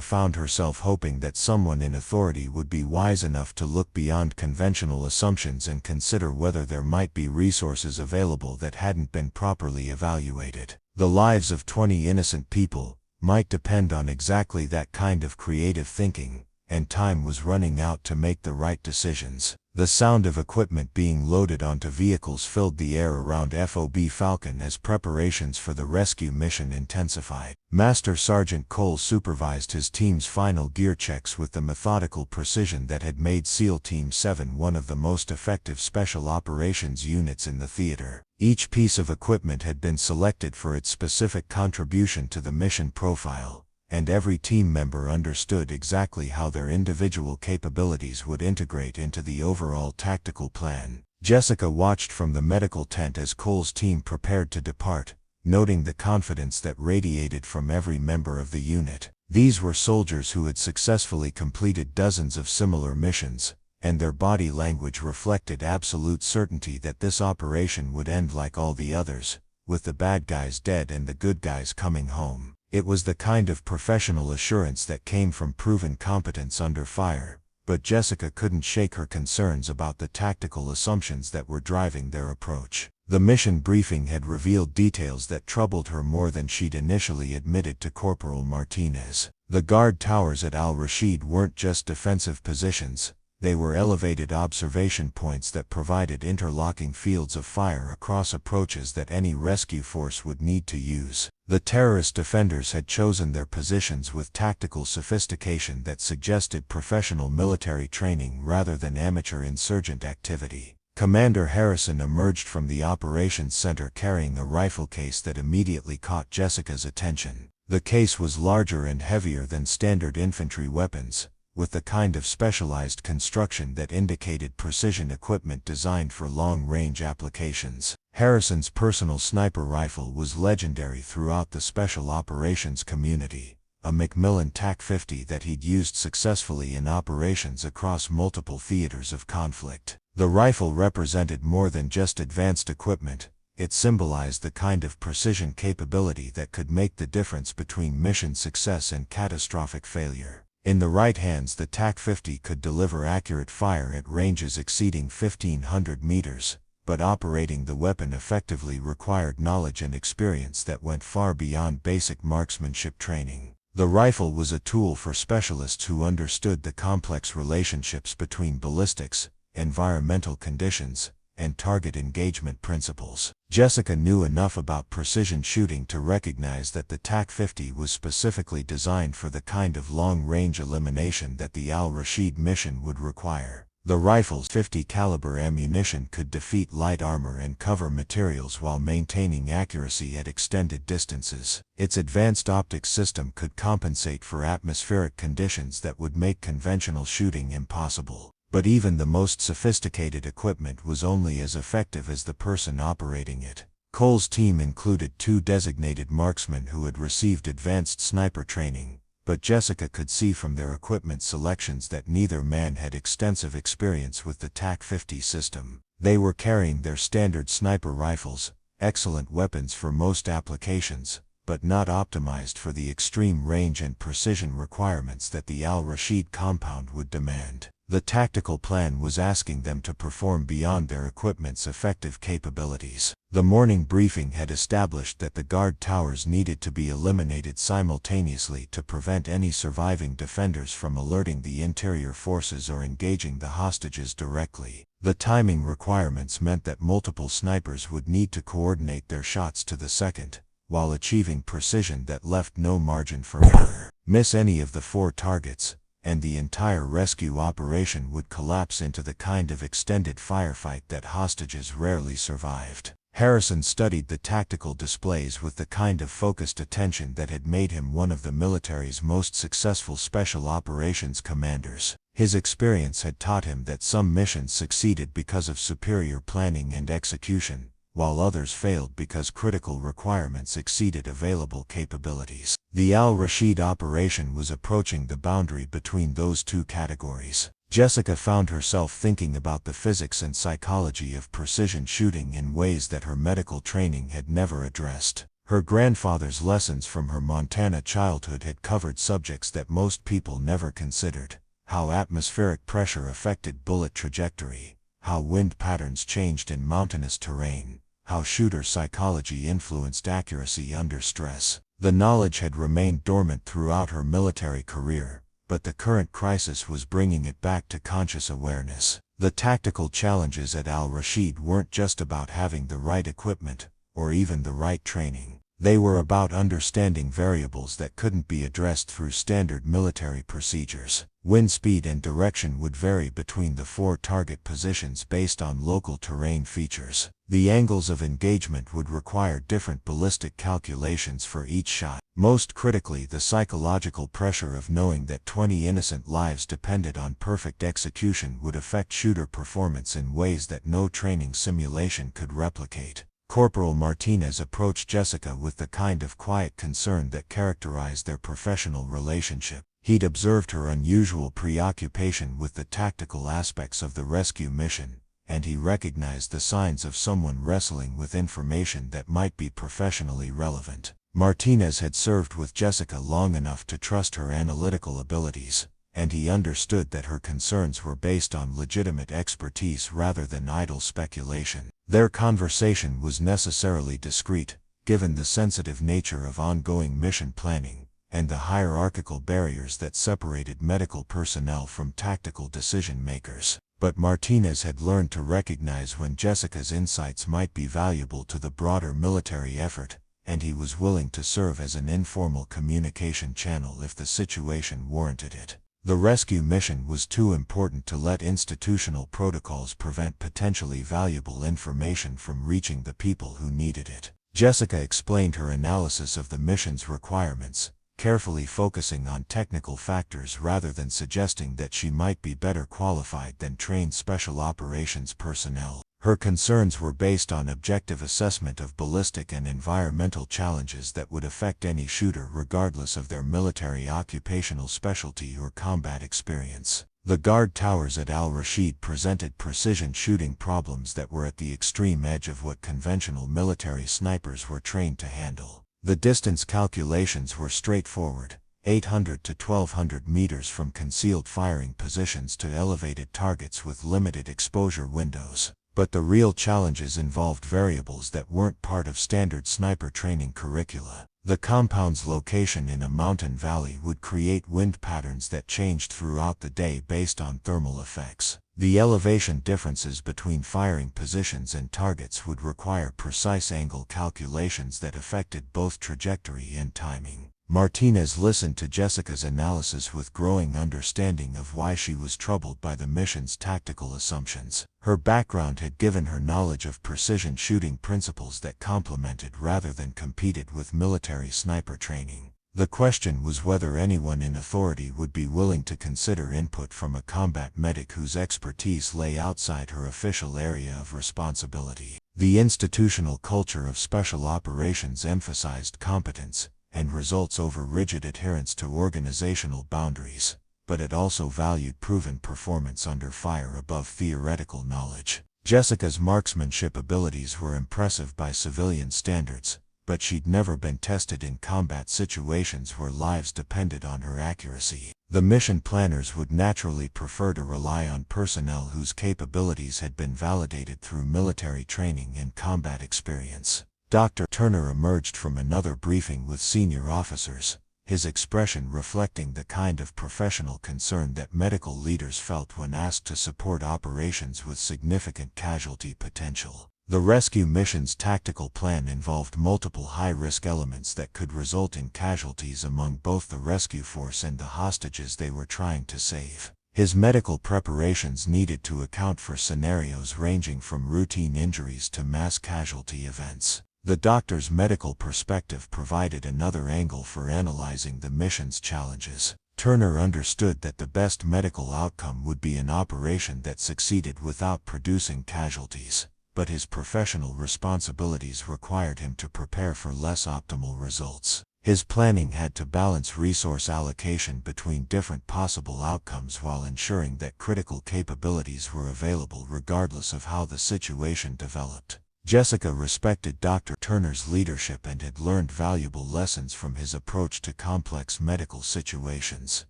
found herself hoping that someone in authority would be wise enough to look beyond conventional assumptions and consider whether there might be resources available that hadn't been properly evaluated. The lives of 20 innocent people might depend on exactly that kind of creative thinking, and time was running out to make the right decisions. The sound of equipment being loaded onto vehicles filled the air around FOB Falcon as preparations for the rescue mission intensified. Master Sergeant Cole supervised his team's final gear checks with the methodical precision that had made SEAL Team 7 one of the most effective special operations units in the theater. Each piece of equipment had been selected for its specific contribution to the mission profile, and every team member understood exactly how their individual capabilities would integrate into the overall tactical plan. Jessica watched from the medical tent as Cole's team prepared to depart, noting the confidence that radiated from every member of the unit. These were soldiers who had successfully completed dozens of similar missions, and their body language reflected absolute certainty that this operation would end like all the others, with the bad guys dead and the good guys coming home. It was the kind of professional assurance that came from proven competence under fire, but Jessica couldn't shake her concerns about the tactical assumptions that were driving their approach. The mission briefing had revealed details that troubled her more than she'd initially admitted to Corporal Martinez. The guard towers at Al-Rashid weren't just defensive positions, they were elevated observation points that provided interlocking fields of fire across approaches that any rescue force would need to use. The terrorist defenders had chosen their positions with tactical sophistication that suggested professional military training rather than amateur insurgent activity. Commander Harrison emerged from the operations center carrying a rifle case that immediately caught Jessica's attention. The case was larger and heavier than standard infantry weapons, with the kind of specialized construction that indicated precision equipment designed for long-range applications. Harrison's personal sniper rifle was legendary throughout the special operations community, a Macmillan TAC-50 that he'd used successfully in operations across multiple theaters of conflict. The rifle represented more than just advanced equipment, it symbolized the kind of precision capability that could make the difference between mission success and catastrophic failure. In the right hands, the TAC-50 could deliver accurate fire at ranges exceeding 1,500 meters, but operating the weapon effectively required knowledge and experience that went far beyond basic marksmanship training. The rifle was a tool for specialists who understood the complex relationships between ballistics, environmental conditions, and target engagement principles. Jessica knew enough about precision shooting to recognize that the TAC-50 was specifically designed for the kind of long-range elimination that the Al-Rashid mission would require. The rifle's .50 caliber ammunition could defeat light armor and cover materials while maintaining accuracy at extended distances. Its advanced optics system could compensate for atmospheric conditions that would make conventional shooting impossible. But even the most sophisticated equipment was only as effective as the person operating it. Cole's team included 2 designated marksmen who had received advanced sniper training, but Jessica could see from their equipment selections that neither man had extensive experience with the TAC-50 system. They were carrying their standard sniper rifles, excellent weapons for most applications, but not optimized for the extreme range and precision requirements that the Al-Rashid compound would demand. The tactical plan was asking them to perform beyond their equipment's effective capabilities. The morning briefing had established that the guard towers needed to be eliminated simultaneously to prevent any surviving defenders from alerting the interior forces or engaging the hostages directly. The timing requirements meant that multiple snipers would need to coordinate their shots to the second, while achieving precision that left no margin for error. Miss any of the 4 targets, and the entire rescue operation would collapse into the kind of extended firefight that hostages rarely survived. Harrison studied the tactical displays with the kind of focused attention that had made him one of the military's most successful special operations commanders. His experience had taught him that some missions succeeded because of superior planning and execution, while others failed because critical requirements exceeded available capabilities. The Al-Rashid operation was approaching the boundary between those 2 categories. Jessica found herself thinking about the physics and psychology of precision shooting in ways that her medical training had never addressed. Her grandfather's lessons from her Montana childhood had covered subjects that most people never considered: how atmospheric pressure affected bullet trajectory, how wind patterns changed in mountainous terrain, how shooter psychology influenced accuracy under stress. The knowledge had remained dormant throughout her military career, but the current crisis was bringing it back to conscious awareness. The tactical challenges at Al-Rashid weren't just about having the right equipment, or even the right training. They were about understanding variables that couldn't be addressed through standard military procedures. Wind speed and direction would vary between the 4 target positions based on local terrain features. The angles of engagement would require different ballistic calculations for each shot. Most critically, the psychological pressure of knowing that 20 innocent lives depended on perfect execution would affect shooter performance in ways that no training simulation could replicate. Corporal Martinez approached Jessica with the kind of quiet concern that characterized their professional relationship. He'd observed her unusual preoccupation with the tactical aspects of the rescue mission, and he recognized the signs of someone wrestling with information that might be professionally relevant. Martinez had served with Jessica long enough to trust her analytical abilities, and he understood that her concerns were based on legitimate expertise rather than idle speculation. Their conversation was necessarily discreet, given the sensitive nature of ongoing mission planning, and the hierarchical barriers that separated medical personnel from tactical decision-makers. But Martinez had learned to recognize when Jessica's insights might be valuable to the broader military effort, and he was willing to serve as an informal communication channel if the situation warranted it. The rescue mission was too important to let institutional protocols prevent potentially valuable information from reaching the people who needed it. Jessica explained her analysis of the mission's requirements, carefully focusing on technical factors rather than suggesting that she might be better qualified than trained special operations personnel. Her concerns were based on objective assessment of ballistic and environmental challenges that would affect any shooter regardless of their military occupational specialty or combat experience. The guard towers at Al-Rashid presented precision shooting problems that were at the extreme edge of what conventional military snipers were trained to handle. The distance calculations were straightforward: 800 to 1200 meters from concealed firing positions to elevated targets with limited exposure windows. But the real challenges involved variables that weren't part of standard sniper training curricula. The compound's location in a mountain valley would create wind patterns that changed throughout the day based on thermal effects. The elevation differences between firing positions and targets would require precise angle calculations that affected both trajectory and timing. Martinez listened to Jessica's analysis with growing understanding of why she was troubled by the mission's tactical assumptions. Her background had given her knowledge of precision shooting principles that complemented rather than competed with military sniper training. The question was whether anyone in authority would be willing to consider input from a combat medic whose expertise lay outside her official area of responsibility. The institutional culture of special operations emphasized competence and results over rigid adherence to organizational boundaries, but it also valued proven performance under fire above theoretical knowledge. Jessica's marksmanship abilities were impressive by civilian standards, but she'd never been tested in combat situations where lives depended on her accuracy. The mission planners would naturally prefer to rely on personnel whose capabilities had been validated through military training and combat experience. Dr. Turner emerged from another briefing with senior officers, his expression reflecting the kind of professional concern that medical leaders felt when asked to support operations with significant casualty potential. The rescue mission's tactical plan involved multiple high-risk elements that could result in casualties among both the rescue force and the hostages they were trying to save. His medical preparations needed to account for scenarios ranging from routine injuries to mass casualty events. The doctor's medical perspective provided another angle for analyzing the mission's challenges. Turner understood that the best medical outcome would be an operation that succeeded without producing casualties, but his professional responsibilities required him to prepare for less optimal results. His planning had to balance resource allocation between different possible outcomes while ensuring that critical capabilities were available regardless of how the situation developed. Jessica respected Dr. Turner's leadership and had learned valuable lessons from his approach to complex medical situations.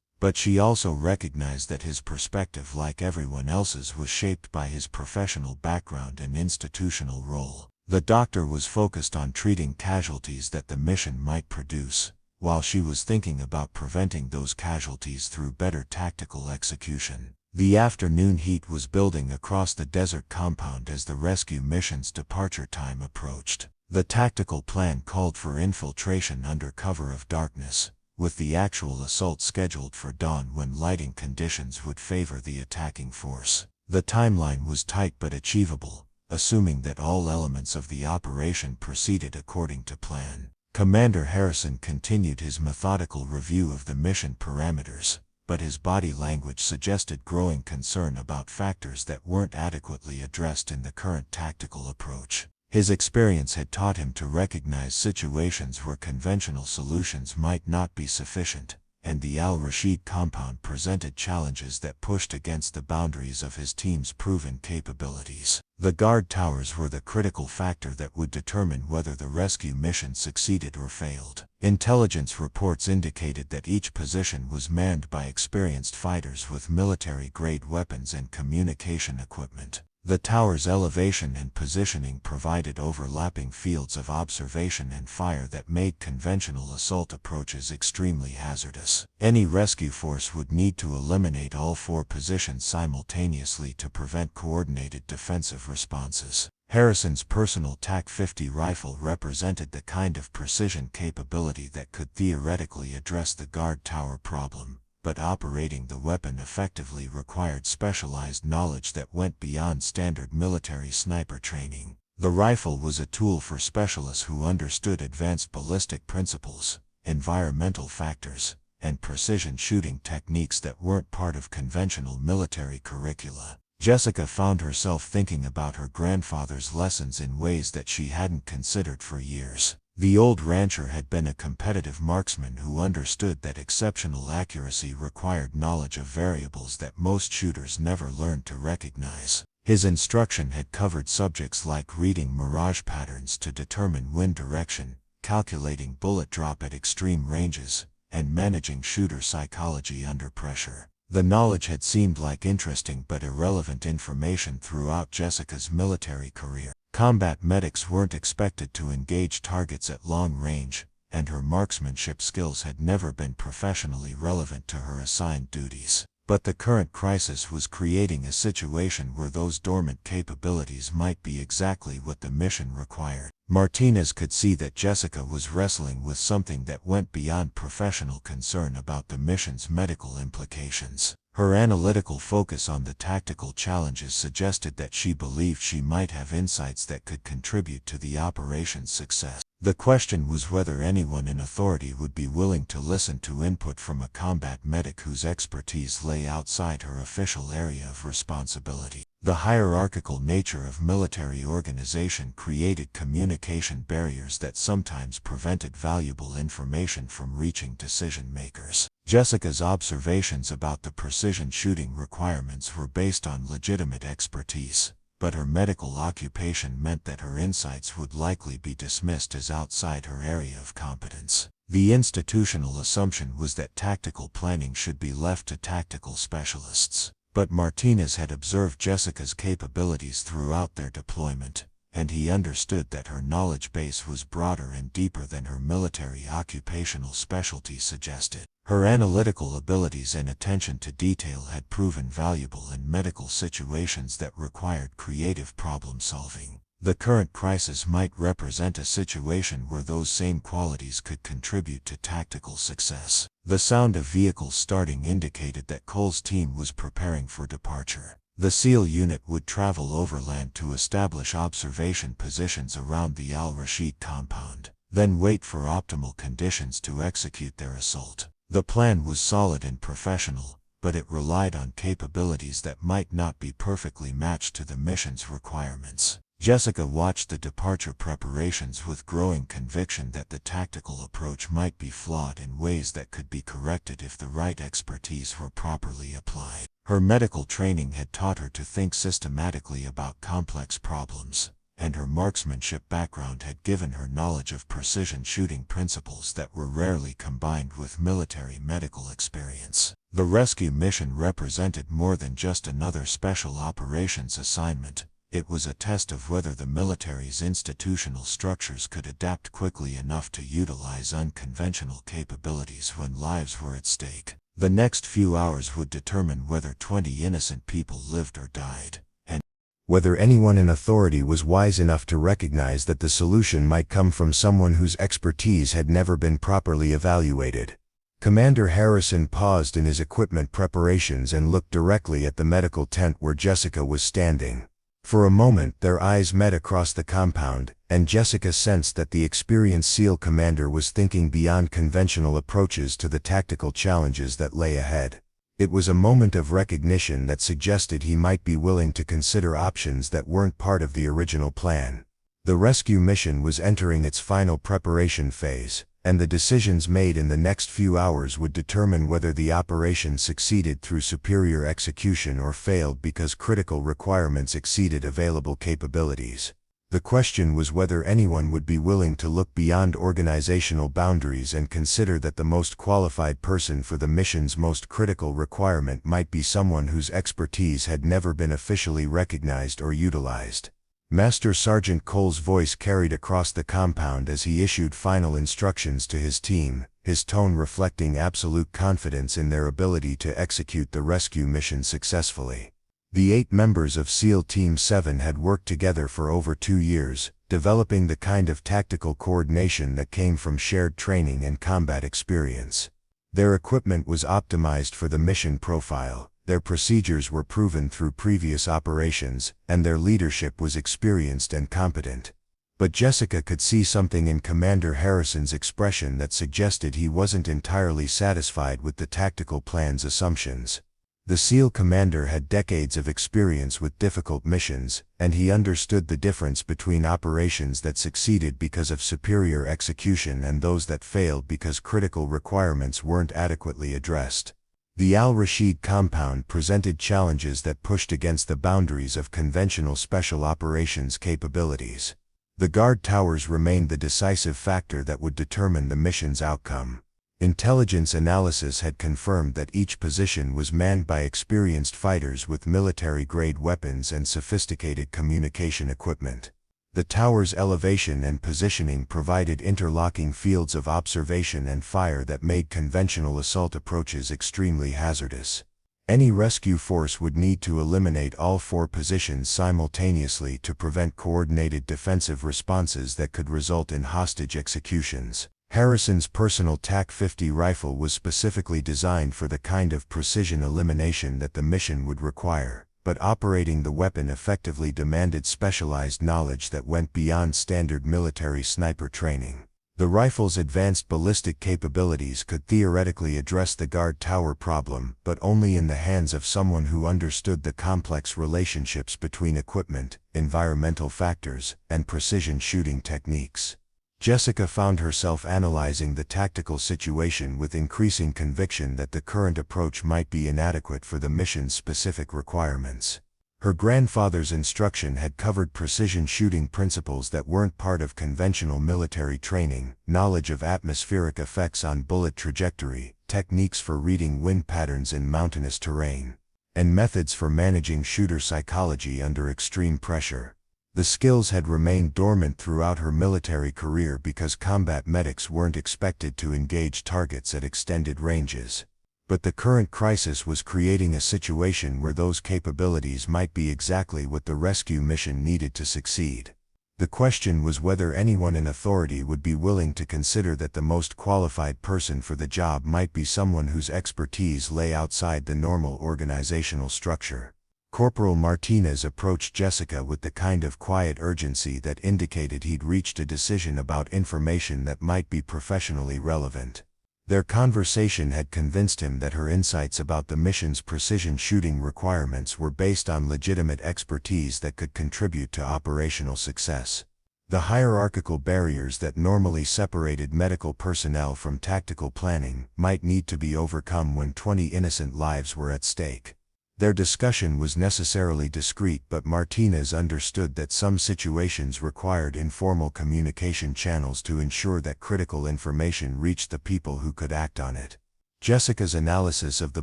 But she also recognized that his perspective, like everyone else's, was shaped by his professional background and institutional role. The doctor was focused on treating casualties that the mission might produce, while she was thinking about preventing those casualties through better tactical execution. The afternoon heat was building across the desert compound as the rescue mission's departure time approached. The tactical plan called for infiltration under cover of darkness, with the actual assault scheduled for dawn when lighting conditions would favor the attacking force. The timeline was tight but achievable, assuming that all elements of the operation proceeded according to plan. Commander Harrison continued his methodical review of the mission parameters, but his body language suggested growing concern about factors that weren't adequately addressed in the current tactical approach. His experience had taught him to recognize situations where conventional solutions might not be sufficient, and the Al-Rashid compound presented challenges that pushed against the boundaries of his team's proven capabilities. The guard towers were the critical factor that would determine whether the rescue mission succeeded or failed. Intelligence reports indicated that each position was manned by experienced fighters with military-grade weapons and communication equipment. The tower's elevation and positioning provided overlapping fields of observation and fire that made conventional assault approaches extremely hazardous. Any rescue force would need to eliminate all 4 positions simultaneously to prevent coordinated defensive responses. Harrison's personal TAC-50 rifle represented the kind of precision capability that could theoretically address the guard tower problem, but operating the weapon effectively required specialized knowledge that went beyond standard military sniper training. The rifle was a tool for specialists who understood advanced ballistic principles, environmental factors, and precision shooting techniques that weren't part of conventional military curricula. Jessica found herself thinking about her grandfather's lessons in ways that she hadn't considered for years. The old rancher had been a competitive marksman who understood that exceptional accuracy required knowledge of variables that most shooters never learned to recognize. His instruction had covered subjects like reading mirage patterns to determine wind direction, calculating bullet drop at extreme ranges, and managing shooter psychology under pressure. The knowledge had seemed like interesting but irrelevant information throughout Jessica's military career. Combat medics weren't expected to engage targets at long range, and her marksmanship skills had never been professionally relevant to her assigned duties. But the current crisis was creating a situation where those dormant capabilities might be exactly what the mission required. Martinez could see that Jessica was wrestling with something that went beyond professional concern about the mission's medical implications. Her analytical focus on the tactical challenges suggested that she believed she might have insights that could contribute to the operation's success. The question was whether anyone in authority would be willing to listen to input from a combat medic whose expertise lay outside her official area of responsibility. The hierarchical nature of military organization created communication barriers that sometimes prevented valuable information from reaching decision makers. Jessica's observations about the precision shooting requirements were based on legitimate expertise, but her medical occupation meant that her insights would likely be dismissed as outside her area of competence. The institutional assumption was that tactical planning should be left to tactical specialists. But Martinez had observed Jessica's capabilities throughout their deployment, and he understood that her knowledge base was broader and deeper than her military occupational specialty suggested. Her analytical abilities and attention to detail had proven valuable in medical situations that required creative problem solving. The current crisis might represent a situation where those same qualities could contribute to tactical success. The sound of vehicles starting indicated that Cole's team was preparing for departure. The SEAL unit would travel overland to establish observation positions around the Al-Rashid compound, then wait for optimal conditions to execute their assault. The plan was solid and professional, but it relied on capabilities that might not be perfectly matched to the mission's requirements. Jessica watched the departure preparations with growing conviction that the tactical approach might be flawed in ways that could be corrected if the right expertise were properly applied. Her medical training had taught her to think systematically about complex problems, and her marksmanship background had given her knowledge of precision shooting principles that were rarely combined with military medical experience. The rescue mission represented more than just another special operations assignment. It was a test of whether the military's institutional structures could adapt quickly enough to utilize unconventional capabilities when lives were at stake. The next few hours would determine whether 20 innocent people lived or died, and Whether anyone in authority was wise enough to recognize that the solution might come from someone whose expertise had never been properly evaluated. Commander Harrison paused in his equipment preparations and looked directly at the medical tent where Jessica was standing. For a moment their eyes met across the compound, and Jessica sensed that the experienced SEAL commander was thinking beyond conventional approaches to the tactical challenges that lay ahead. It was a moment of recognition that suggested he might be willing to consider options that weren't part of the original plan. The rescue mission was entering its final preparation phase, and the decisions made in the next few hours would determine whether the operation succeeded through superior execution or failed because critical requirements exceeded available capabilities. The question was whether anyone would be willing to look beyond organizational boundaries and consider that the most qualified person for the mission's most critical requirement might be someone whose expertise had never been officially recognized or utilized. Master Sergeant Cole's voice carried across the compound as he issued final instructions to his team, his tone reflecting absolute confidence in their ability to execute the rescue mission successfully. The 8 members of SEAL Team 7 had worked together for over 2 years, developing the kind of tactical coordination that came from shared training and combat experience. Their equipment was optimized for the mission profile, their procedures were proven through previous operations, and their leadership was experienced and competent. But Jessica could see something in Commander Harrison's expression that suggested he wasn't entirely satisfied with the tactical plan's assumptions. The SEAL commander had decades of experience with difficult missions, and he understood the difference between operations that succeeded because of superior execution and those that failed because critical requirements weren't adequately addressed. The Al-Rashid compound presented challenges that pushed against the boundaries of conventional special operations capabilities. The guard towers remained the decisive factor that would determine the mission's outcome. Intelligence analysis had confirmed that each position was manned by experienced fighters with military-grade weapons and sophisticated communication equipment. The tower's elevation and positioning provided interlocking fields of observation and fire that made conventional assault approaches extremely hazardous. Any rescue force would need to eliminate all 4 positions simultaneously to prevent coordinated defensive responses that could result in hostage executions. Harrison's personal TAC-50 rifle was specifically designed for the kind of precision elimination that the mission would require, but operating the weapon effectively demanded specialized knowledge that went beyond standard military sniper training. The rifle's advanced ballistic capabilities could theoretically address the guard tower problem, but only in the hands of someone who understood the complex relationships between equipment, environmental factors, and precision shooting techniques. Jessica found herself analyzing the tactical situation with increasing conviction that the current approach might be inadequate for the mission's specific requirements. Her grandfather's instruction had covered precision shooting principles that weren't part of conventional military training, knowledge of atmospheric effects on bullet trajectory, techniques for reading wind patterns in mountainous terrain, and methods for managing shooter psychology under extreme pressure. The skills had remained dormant throughout her military career because combat medics weren't expected to engage targets at extended ranges. But the current crisis was creating a situation where those capabilities might be exactly what the rescue mission needed to succeed. The question was whether anyone in authority would be willing to consider that the most qualified person for the job might be someone whose expertise lay outside the normal organizational structure. Corporal Martinez approached Jessica with the kind of quiet urgency that indicated he'd reached a decision about information that might be professionally relevant. Their conversation had convinced him that her insights about the mission's precision shooting requirements were based on legitimate expertise that could contribute to operational success. The hierarchical barriers that normally separated medical personnel from tactical planning might need to be overcome when 20 innocent lives were at stake. Their discussion was necessarily discreet, but Martinez understood that some situations required informal communication channels to ensure that critical information reached the people who could act on it. Jessica's analysis of the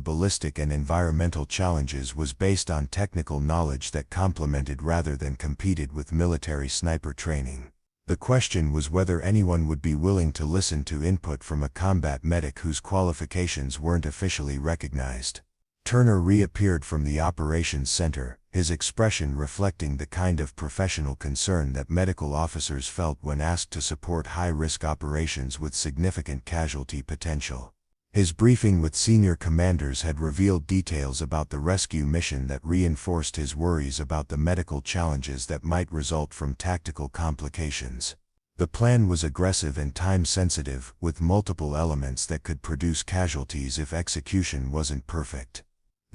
ballistic and environmental challenges was based on technical knowledge that complemented rather than competed with military sniper training. The question was whether anyone would be willing to listen to input from a combat medic whose qualifications weren't officially recognized. Turner reappeared from the operations center, his expression reflecting the kind of professional concern that medical officers felt when asked to support high-risk operations with significant casualty potential. His briefing with senior commanders had revealed details about the rescue mission that reinforced his worries about the medical challenges that might result from tactical complications. The plan was aggressive and time-sensitive, with multiple elements that could produce casualties if execution wasn't perfect.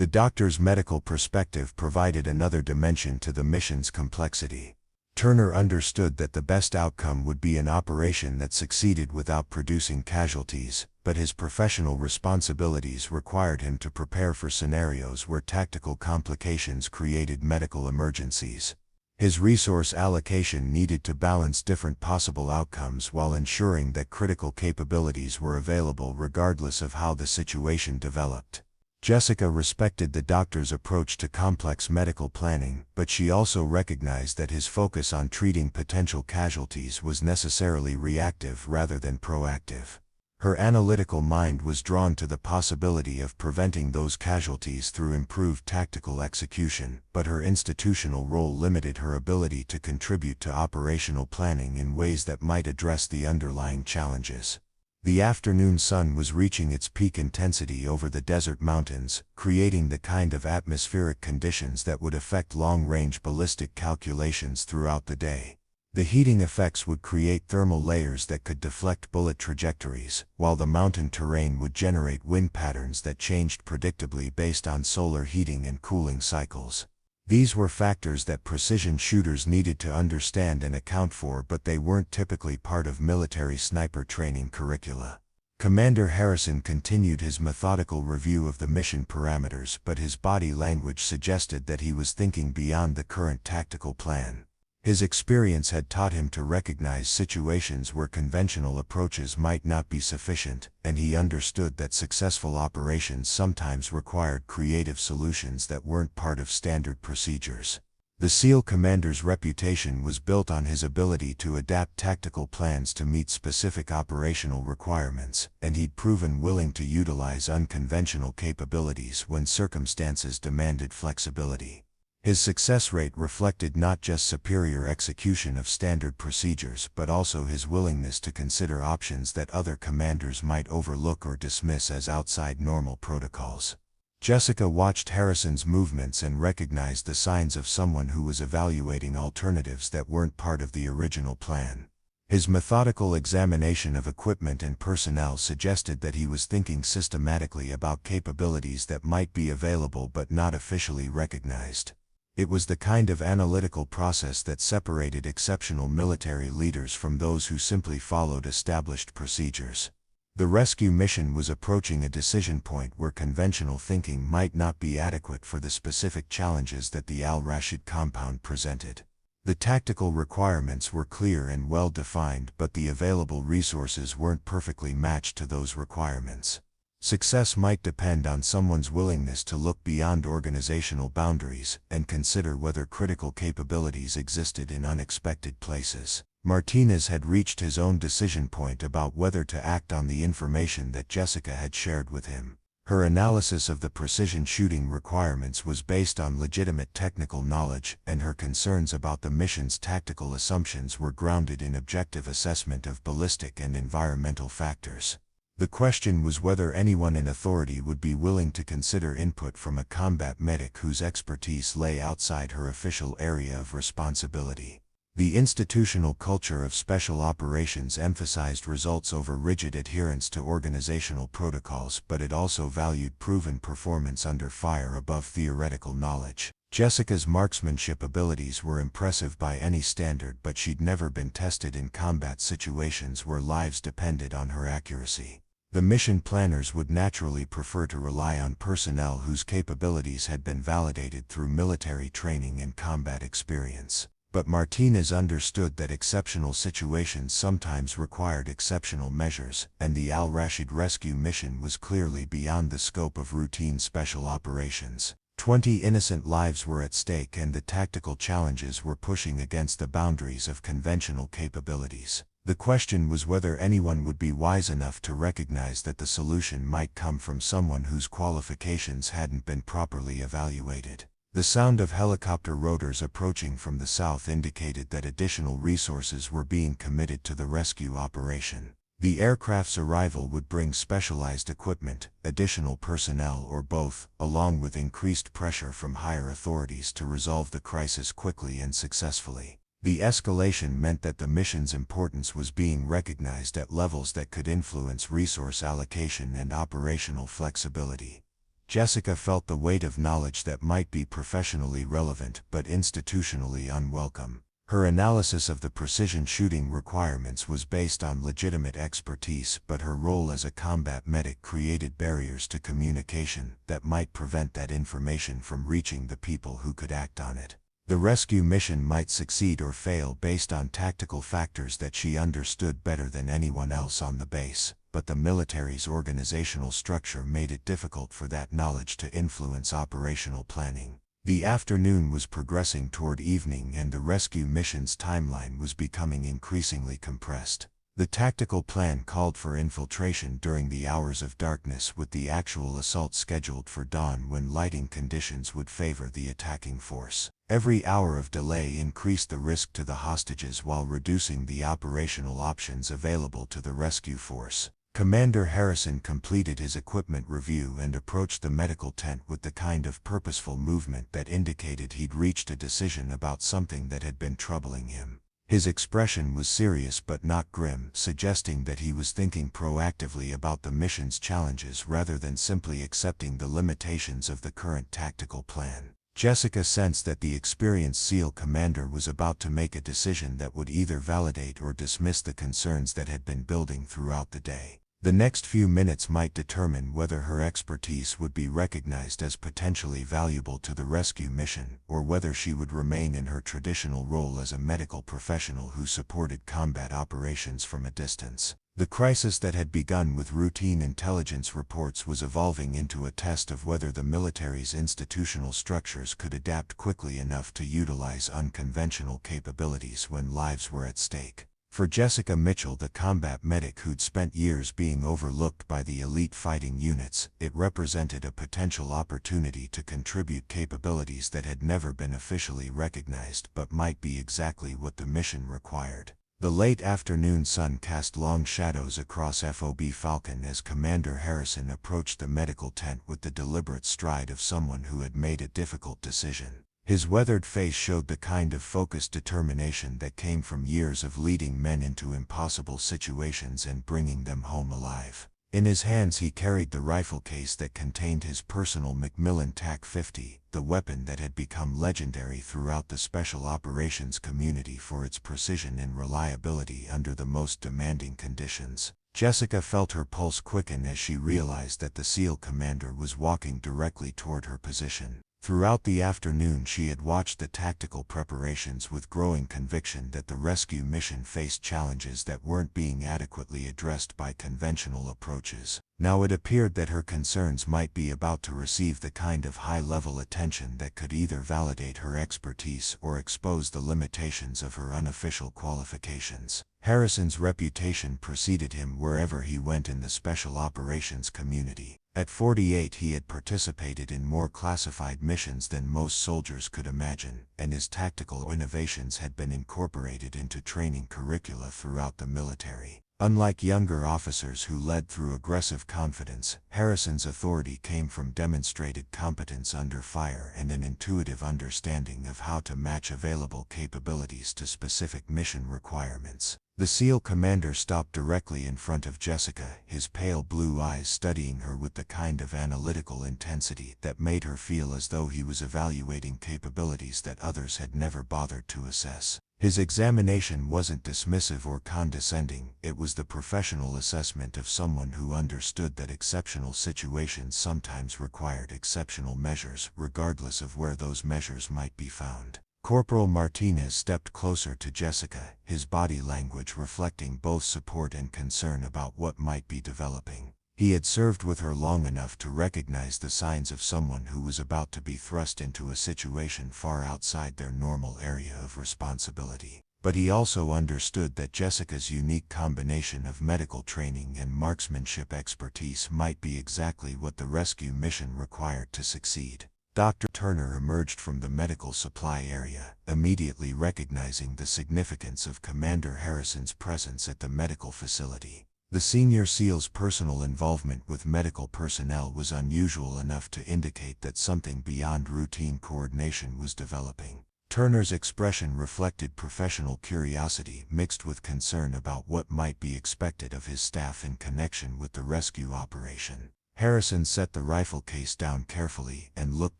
The doctor's medical perspective provided another dimension to the mission's complexity. Turner understood that the best outcome would be an operation that succeeded without producing casualties, but his professional responsibilities required him to prepare for scenarios where tactical complications created medical emergencies. His resource allocation needed to balance different possible outcomes while ensuring that critical capabilities were available regardless of how the situation developed. Jessica respected the doctor's approach to complex medical planning, but she also recognized that his focus on treating potential casualties was necessarily reactive rather than proactive. Her analytical mind was drawn to the possibility of preventing those casualties through improved tactical execution, but her institutional role limited her ability to contribute to operational planning in ways that might address the underlying challenges. The afternoon sun was reaching its peak intensity over the desert mountains, creating the kind of atmospheric conditions that would affect long-range ballistic calculations throughout the day. The heating effects would create thermal layers that could deflect bullet trajectories, while the mountain terrain would generate wind patterns that changed predictably based on solar heating and cooling cycles. These were factors that precision shooters needed to understand and account for, but they weren't typically part of military sniper training curricula. Commander Harrison continued his methodical review of the mission parameters, but his body language suggested that he was thinking beyond the current tactical plan. His experience had taught him to recognize situations where conventional approaches might not be sufficient, and he understood that successful operations sometimes required creative solutions that weren't part of standard procedures. The SEAL commander's reputation was built on his ability to adapt tactical plans to meet specific operational requirements, and he'd proven willing to utilize unconventional capabilities when circumstances demanded flexibility. His success rate reflected not just superior execution of standard procedures but also his willingness to consider options that other commanders might overlook or dismiss as outside normal protocols. Jessica watched Harrison's movements and recognized the signs of someone who was evaluating alternatives that weren't part of the original plan. His methodical examination of equipment and personnel suggested that he was thinking systematically about capabilities that might be available but not officially recognized. It was the kind of analytical process that separated exceptional military leaders from those who simply followed established procedures. The rescue mission was approaching a decision point where conventional thinking might not be adequate for the specific challenges that the Al-Rashid compound presented. The tactical requirements were clear and well defined, but the available resources weren't perfectly matched to those requirements. Success might depend on someone's willingness to look beyond organizational boundaries and consider whether critical capabilities existed in unexpected places. Martinez had reached his own decision point about whether to act on the information that Jessica had shared with him. Her analysis of the precision shooting requirements was based on legitimate technical knowledge, and her concerns about the mission's tactical assumptions were grounded in objective assessment of ballistic and environmental factors. The question was whether anyone in authority would be willing to consider input from a combat medic whose expertise lay outside her official area of responsibility. The institutional culture of special operations emphasized results over rigid adherence to organizational protocols, but it also valued proven performance under fire above theoretical knowledge. Jessica's marksmanship abilities were impressive by any standard, but she'd never been tested in combat situations where lives depended on her accuracy. The mission planners would naturally prefer to rely on personnel whose capabilities had been validated through military training and combat experience. But Martinez understood that exceptional situations sometimes required exceptional measures, and the Al-Rashid rescue mission was clearly beyond the scope of routine special operations. 20 innocent lives were at stake, and the tactical challenges were pushing against the boundaries of conventional capabilities. The question was whether anyone would be wise enough to recognize that the solution might come from someone whose qualifications hadn't been properly evaluated. The sound of helicopter rotors approaching from the south indicated that additional resources were being committed to the rescue operation. The aircraft's arrival would bring specialized equipment, additional personnel or both, along with increased pressure from higher authorities to resolve the crisis quickly and successfully. The escalation meant that the mission's importance was being recognized at levels that could influence resource allocation and operational flexibility. Jessica felt the weight of knowledge that might be professionally relevant but institutionally unwelcome. Her analysis of the precision shooting requirements was based on legitimate expertise, but her role as a combat medic created barriers to communication that might prevent that information from reaching the people who could act on it. The rescue mission might succeed or fail based on tactical factors that she understood better than anyone else on the base, but the military's organizational structure made it difficult for that knowledge to influence operational planning. The afternoon was progressing toward evening and the rescue mission's timeline was becoming increasingly compressed. The tactical plan called for infiltration during the hours of darkness with the actual assault scheduled for dawn when lighting conditions would favor the attacking force. Every hour of delay increased the risk to the hostages while reducing the operational options available to the rescue force. Commander Harrison completed his equipment review and approached the medical tent with the kind of purposeful movement that indicated he'd reached a decision about something that had been troubling him. His expression was serious but not grim, suggesting that he was thinking proactively about the mission's challenges rather than simply accepting the limitations of the current tactical plan. Jessica sensed that the experienced SEAL commander was about to make a decision that would either validate or dismiss the concerns that had been building throughout the day. The next few minutes might determine whether her expertise would be recognized as potentially valuable to the rescue mission, or whether she would remain in her traditional role as a medical professional who supported combat operations from a distance. The crisis that had begun with routine intelligence reports was evolving into a test of whether the military's institutional structures could adapt quickly enough to utilize unconventional capabilities when lives were at stake. For Jessica Mitchell, the combat medic who'd spent years being overlooked by the elite fighting units, it represented a potential opportunity to contribute capabilities that had never been officially recognized but might be exactly what the mission required. The late afternoon sun cast long shadows across FOB Falcon as Commander Harrison approached the medical tent with the deliberate stride of someone who had made a difficult decision. His weathered face showed the kind of focused determination that came from years of leading men into impossible situations and bringing them home alive. In his hands he carried the rifle case that contained his personal Macmillan TAC-50, the weapon that had become legendary throughout the special operations community for its precision and reliability under the most demanding conditions. Jessica felt her pulse quicken as she realized that the SEAL commander was walking directly toward her position. Throughout the afternoon she had watched the tactical preparations with growing conviction that the rescue mission faced challenges that weren't being adequately addressed by conventional approaches. Now it appeared that her concerns might be about to receive the kind of high-level attention that could either validate her expertise or expose the limitations of her unofficial qualifications. Harrison's reputation preceded him wherever he went in the special operations community. At 48 he had participated in more classified missions than most soldiers could imagine, and his tactical innovations had been incorporated into training curricula throughout the military. Unlike younger officers who led through aggressive confidence, Harrison's authority came from demonstrated competence under fire and an intuitive understanding of how to match available capabilities to specific mission requirements. The SEAL commander stopped directly in front of Jessica, his pale blue eyes studying her with the kind of analytical intensity that made her feel as though he was evaluating capabilities that others had never bothered to assess. His examination wasn't dismissive or condescending, it was the professional assessment of someone who understood that exceptional situations sometimes required exceptional measures, regardless of where those measures might be found. Corporal Martinez stepped closer to Jessica, his body language reflecting both support and concern about what might be developing. He had served with her long enough to recognize the signs of someone who was about to be thrust into a situation far outside their normal area of responsibility. But he also understood that Jessica's unique combination of medical training and marksmanship expertise might be exactly what the rescue mission required to succeed. Dr. Turner emerged from the medical supply area, immediately recognizing the significance of Commander Harrison's presence at the medical facility. The senior SEAL's personal involvement with medical personnel was unusual enough to indicate that something beyond routine coordination was developing. Turner's expression reflected professional curiosity mixed with concern about what might be expected of his staff in connection with the rescue operation. Harrison set the rifle case down carefully and looked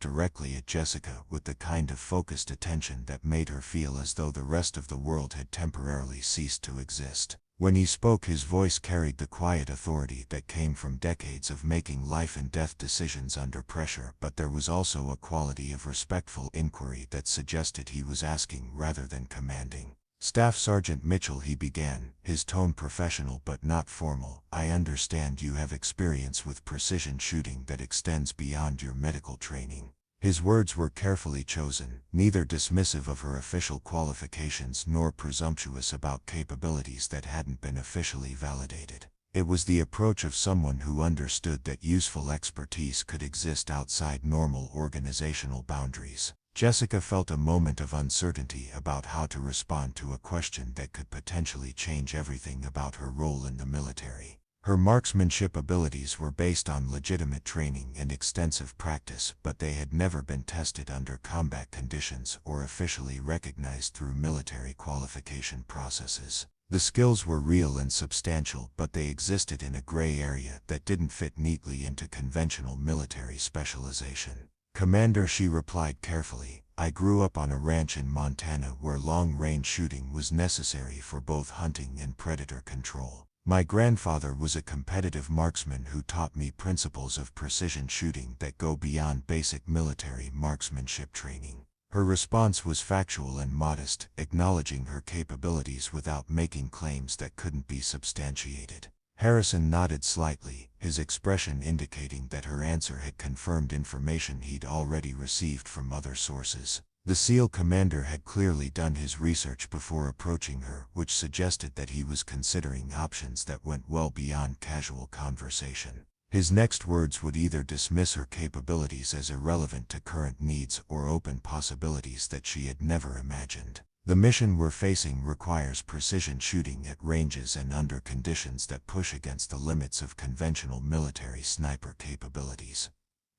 directly at Jessica with the kind of focused attention that made her feel as though the rest of the world had temporarily ceased to exist. When he spoke, his voice carried the quiet authority that came from decades of making life-and-death decisions under pressure, but there was also a quality of respectful inquiry that suggested he was asking rather than commanding. "Staff Sergeant Mitchell," he began, his tone professional but not formal, "I understand you have experience with precision shooting that extends beyond your medical training." His words were carefully chosen, neither dismissive of her official qualifications nor presumptuous about capabilities that hadn't been officially validated. It was the approach of someone who understood that useful expertise could exist outside normal organizational boundaries. Jessica felt a moment of uncertainty about how to respond to a question that could potentially change everything about her role in the military. Her marksmanship abilities were based on legitimate training and extensive practice, but they had never been tested under combat conditions or officially recognized through military qualification processes. The skills were real and substantial, but they existed in a gray area that didn't fit neatly into conventional military specialization. "Commander," she replied carefully, "I grew up on a ranch in Montana where long-range shooting was necessary for both hunting and predator control. My grandfather was a competitive marksman who taught me principles of precision shooting that go beyond basic military marksmanship training." Her response was factual and modest, acknowledging her capabilities without making claims that couldn't be substantiated. Harrison nodded slightly, his expression indicating that her answer had confirmed information he'd already received from other sources. The SEAL commander had clearly done his research before approaching her, which suggested that he was considering options that went well beyond casual conversation. His next words would either dismiss her capabilities as irrelevant to current needs or open possibilities that she had never imagined. "The mission we're facing requires precision shooting at ranges and under conditions that push against the limits of conventional military sniper capabilities,"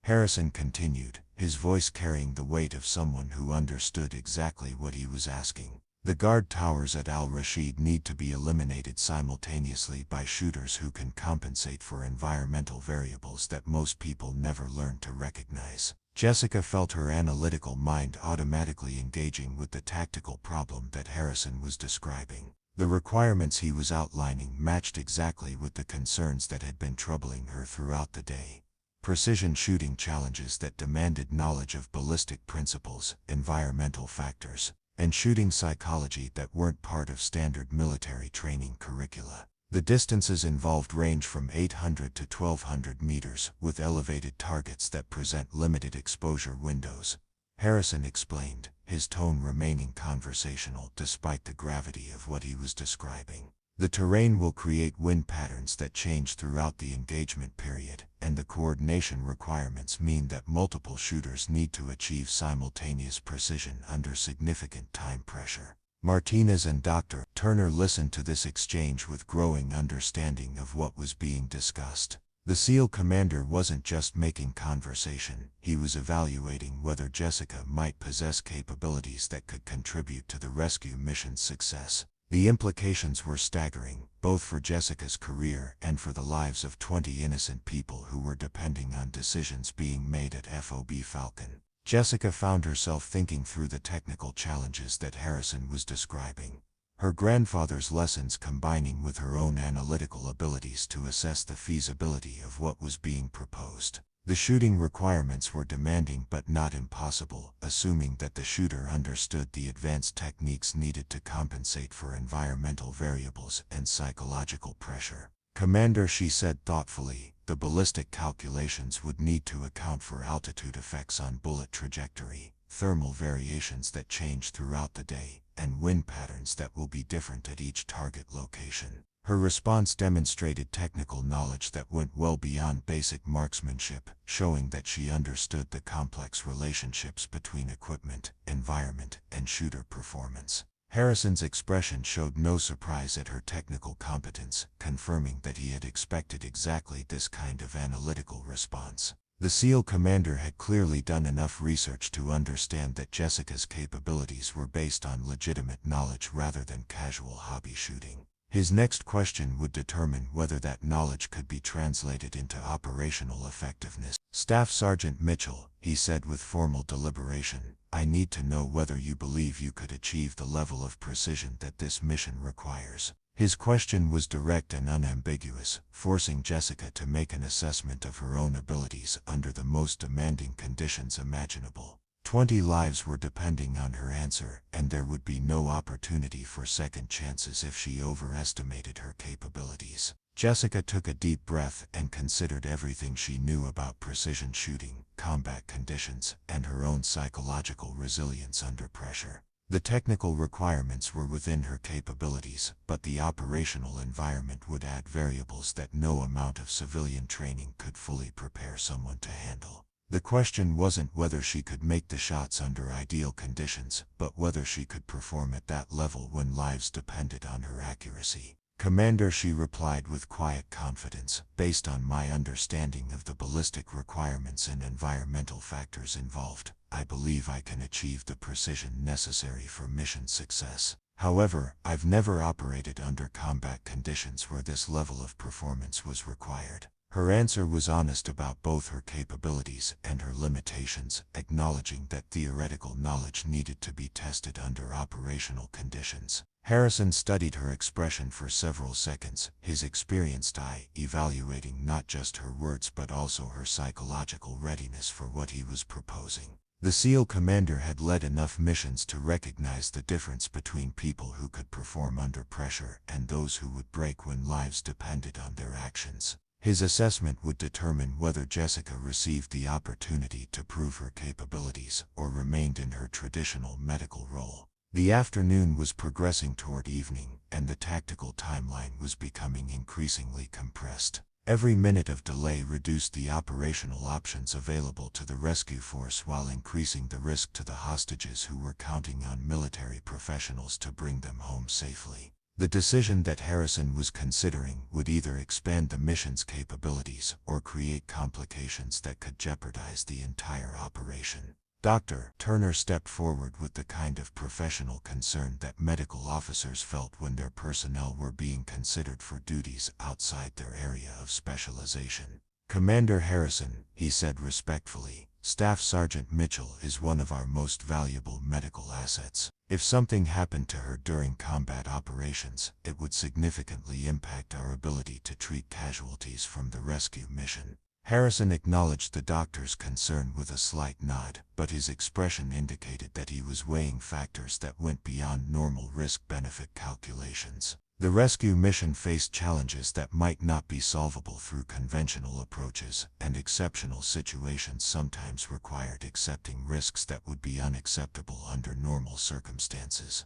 Harrison continued, his voice carrying the weight of someone who understood exactly what he was asking. "The guard towers at Al-Rashid need to be eliminated simultaneously by shooters who can compensate for environmental variables that most people never learn to recognize." Jessica felt her analytical mind automatically engaging with the tactical problem that Harrison was describing. The requirements he was outlining matched exactly with the concerns that had been troubling her throughout the day. Precision shooting challenges that demanded knowledge of ballistic principles, environmental factors, and shooting psychology that weren't part of standard military training curricula. The distances involved range from 800 to 1200 meters, with elevated targets that present limited exposure windows, Harrison explained, his tone remaining conversational despite the gravity of what he was describing. "The terrain will create wind patterns that change throughout the engagement period, and the coordination requirements mean that multiple shooters need to achieve simultaneous precision under significant time pressure." Martinez and Dr. Turner listened to this exchange with growing understanding of what was being discussed. The SEAL commander wasn't just making conversation, he was evaluating whether Jessica might possess capabilities that could contribute to the rescue mission's success. The implications were staggering, both for Jessica's career and for the lives of 20 innocent people who were depending on decisions being made at FOB Falcon. Jessica found herself thinking through the technical challenges that Harrison was describing, her grandfather's lessons combining with her own analytical abilities to assess the feasibility of what was being proposed. The shooting requirements were demanding but not impossible, assuming that the shooter understood the advanced techniques needed to compensate for environmental variables and psychological pressure. "Commander," she said thoughtfully, "the ballistic calculations would need to account for altitude effects on bullet trajectory, thermal variations that change throughout the day, and wind patterns that will be different at each target location. Her response demonstrated technical knowledge that went well beyond basic marksmanship, showing that she understood the complex relationships between equipment, environment, and shooter performance. Harrison's expression showed no surprise at her technical competence, confirming that he had expected exactly this kind of analytical response. The SEAL commander had clearly done enough research to understand that Jessica's capabilities were based on legitimate knowledge rather than casual hobby shooting. His next question would determine whether that knowledge could be translated into operational effectiveness. "Staff Sergeant Mitchell," he said with formal deliberation, "I need to know whether you believe you could achieve the level of precision that this mission requires." His question was direct and unambiguous, forcing Jessica to make an assessment of her own abilities under the most demanding conditions imaginable. 20 lives were depending on her answer, and there would be no opportunity for second chances if she overestimated her capabilities. Jessica took a deep breath and considered everything she knew about precision shooting, combat conditions, and her own psychological resilience under pressure. The technical requirements were within her capabilities, but the operational environment would add variables that no amount of civilian training could fully prepare someone to handle. The question wasn't whether she could make the shots under ideal conditions, but whether she could perform at that level when lives depended on her accuracy. "Commander," she replied with quiet confidence, "based on my understanding of the ballistic requirements and environmental factors involved, I believe I can achieve the precision necessary for mission success. However, I've never operated under combat conditions where this level of performance was required." Her answer was honest about both her capabilities and her limitations, acknowledging that theoretical knowledge needed to be tested under operational conditions. Harrison studied her expression for several seconds, his experienced eye evaluating not just her words but also her psychological readiness for what he was proposing. The SEAL commander had led enough missions to recognize the difference between people who could perform under pressure and those who would break when lives depended on their actions. His assessment would determine whether Jessica received the opportunity to prove her capabilities or remained in her traditional medical role. The afternoon was progressing toward evening, and the tactical timeline was becoming increasingly compressed. Every minute of delay reduced the operational options available to the rescue force while increasing the risk to the hostages who were counting on military professionals to bring them home safely. The decision that Harrison was considering would either expand the mission's capabilities or create complications that could jeopardize the entire operation. Dr. Turner stepped forward with the kind of professional concern that medical officers felt when their personnel were being considered for duties outside their area of specialization. "Commander Harrison," he said respectfully, "Staff Sergeant Mitchell is one of our most valuable medical assets. If something happened to her during combat operations, it would significantly impact our ability to treat casualties from the rescue mission." Harrison acknowledged the doctor's concern with a slight nod, but his expression indicated that he was weighing factors that went beyond normal risk-benefit calculations. The rescue mission faced challenges that might not be solvable through conventional approaches, and exceptional situations sometimes required accepting risks that would be unacceptable under normal circumstances.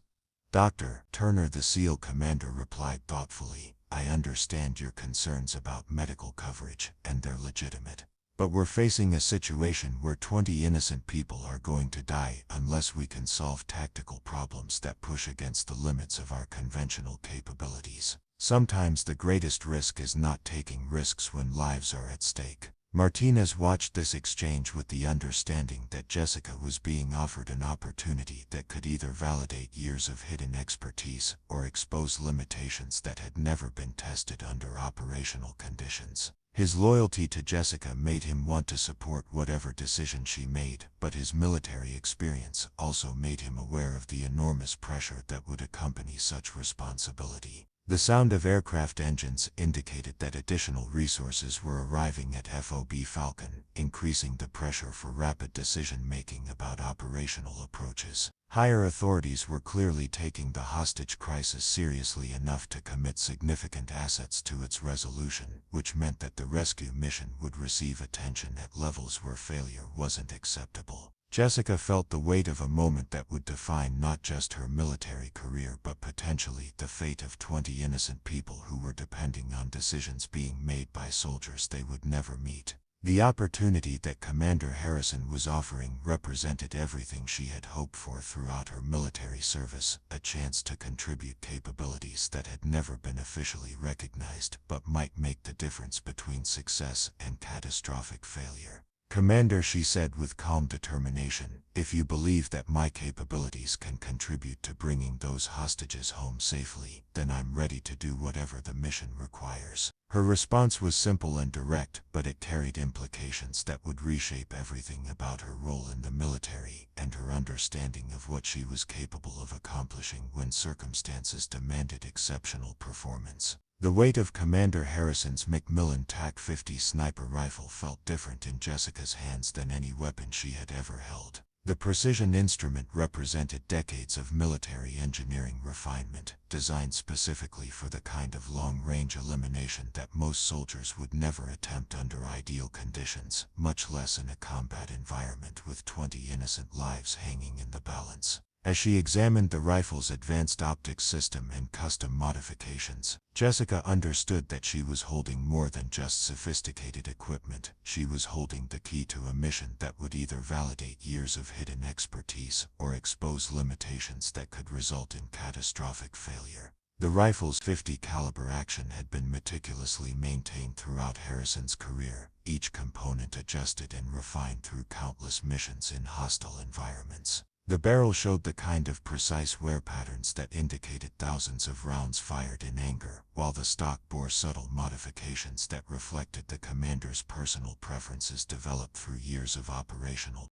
"Dr. Turner," the SEAL commander replied thoughtfully, "I understand your concerns about medical coverage, and they're legitimate. But we're facing a situation where 20 innocent people are going to die unless we can solve tactical problems that push against the limits of our conventional capabilities. Sometimes the greatest risk is not taking risks when lives are at stake." Martinez watched this exchange with the understanding that Jessica was being offered an opportunity that could either validate years of hidden expertise or expose limitations that had never been tested under operational conditions. His loyalty to Jessica made him want to support whatever decision she made, but his military experience also made him aware of the enormous pressure that would accompany such responsibility. The sound of aircraft engines indicated that additional resources were arriving at FOB Falcon, increasing the pressure for rapid decision-making about operational approaches. Higher authorities were clearly taking the hostage crisis seriously enough to commit significant assets to its resolution, which meant that the rescue mission would receive attention at levels where failure wasn't acceptable. Jessica felt the weight of a moment that would define not just her military career but potentially the fate of 20 innocent people who were depending on decisions being made by soldiers they would never meet. The opportunity that Commander Harrison was offering represented everything she had hoped for throughout her military service, a chance to contribute capabilities that had never been officially recognized but might make the difference between success and catastrophic failure. "Commander," she said with calm determination, "if you believe that my capabilities can contribute to bringing those hostages home safely, then I'm ready to do whatever the mission requires." Her response was simple and direct, but it carried implications that would reshape everything about her role in the military and her understanding of what she was capable of accomplishing when circumstances demanded exceptional performance. The weight of Commander Harrison's Macmillan TAC-50 sniper rifle felt different in Jessica's hands than any weapon she had ever held. The precision instrument represented decades of military engineering refinement, designed specifically for the kind of long-range elimination that most soldiers would never attempt under ideal conditions, much less in a combat environment with 20 innocent lives hanging in the balance. As she examined the rifle's advanced optics system and custom modifications, Jessica understood that she was holding more than just sophisticated equipment. She was holding the key to a mission that would either validate years of hidden expertise or expose limitations that could result in catastrophic failure. The rifle's .50 caliber action had been meticulously maintained throughout Harrison's career, each component adjusted and refined through countless missions in hostile environments. The barrel showed the kind of precise wear patterns that indicated thousands of rounds fired in anger, while the stock bore subtle modifications that reflected the commander's personal preferences developed through years of operational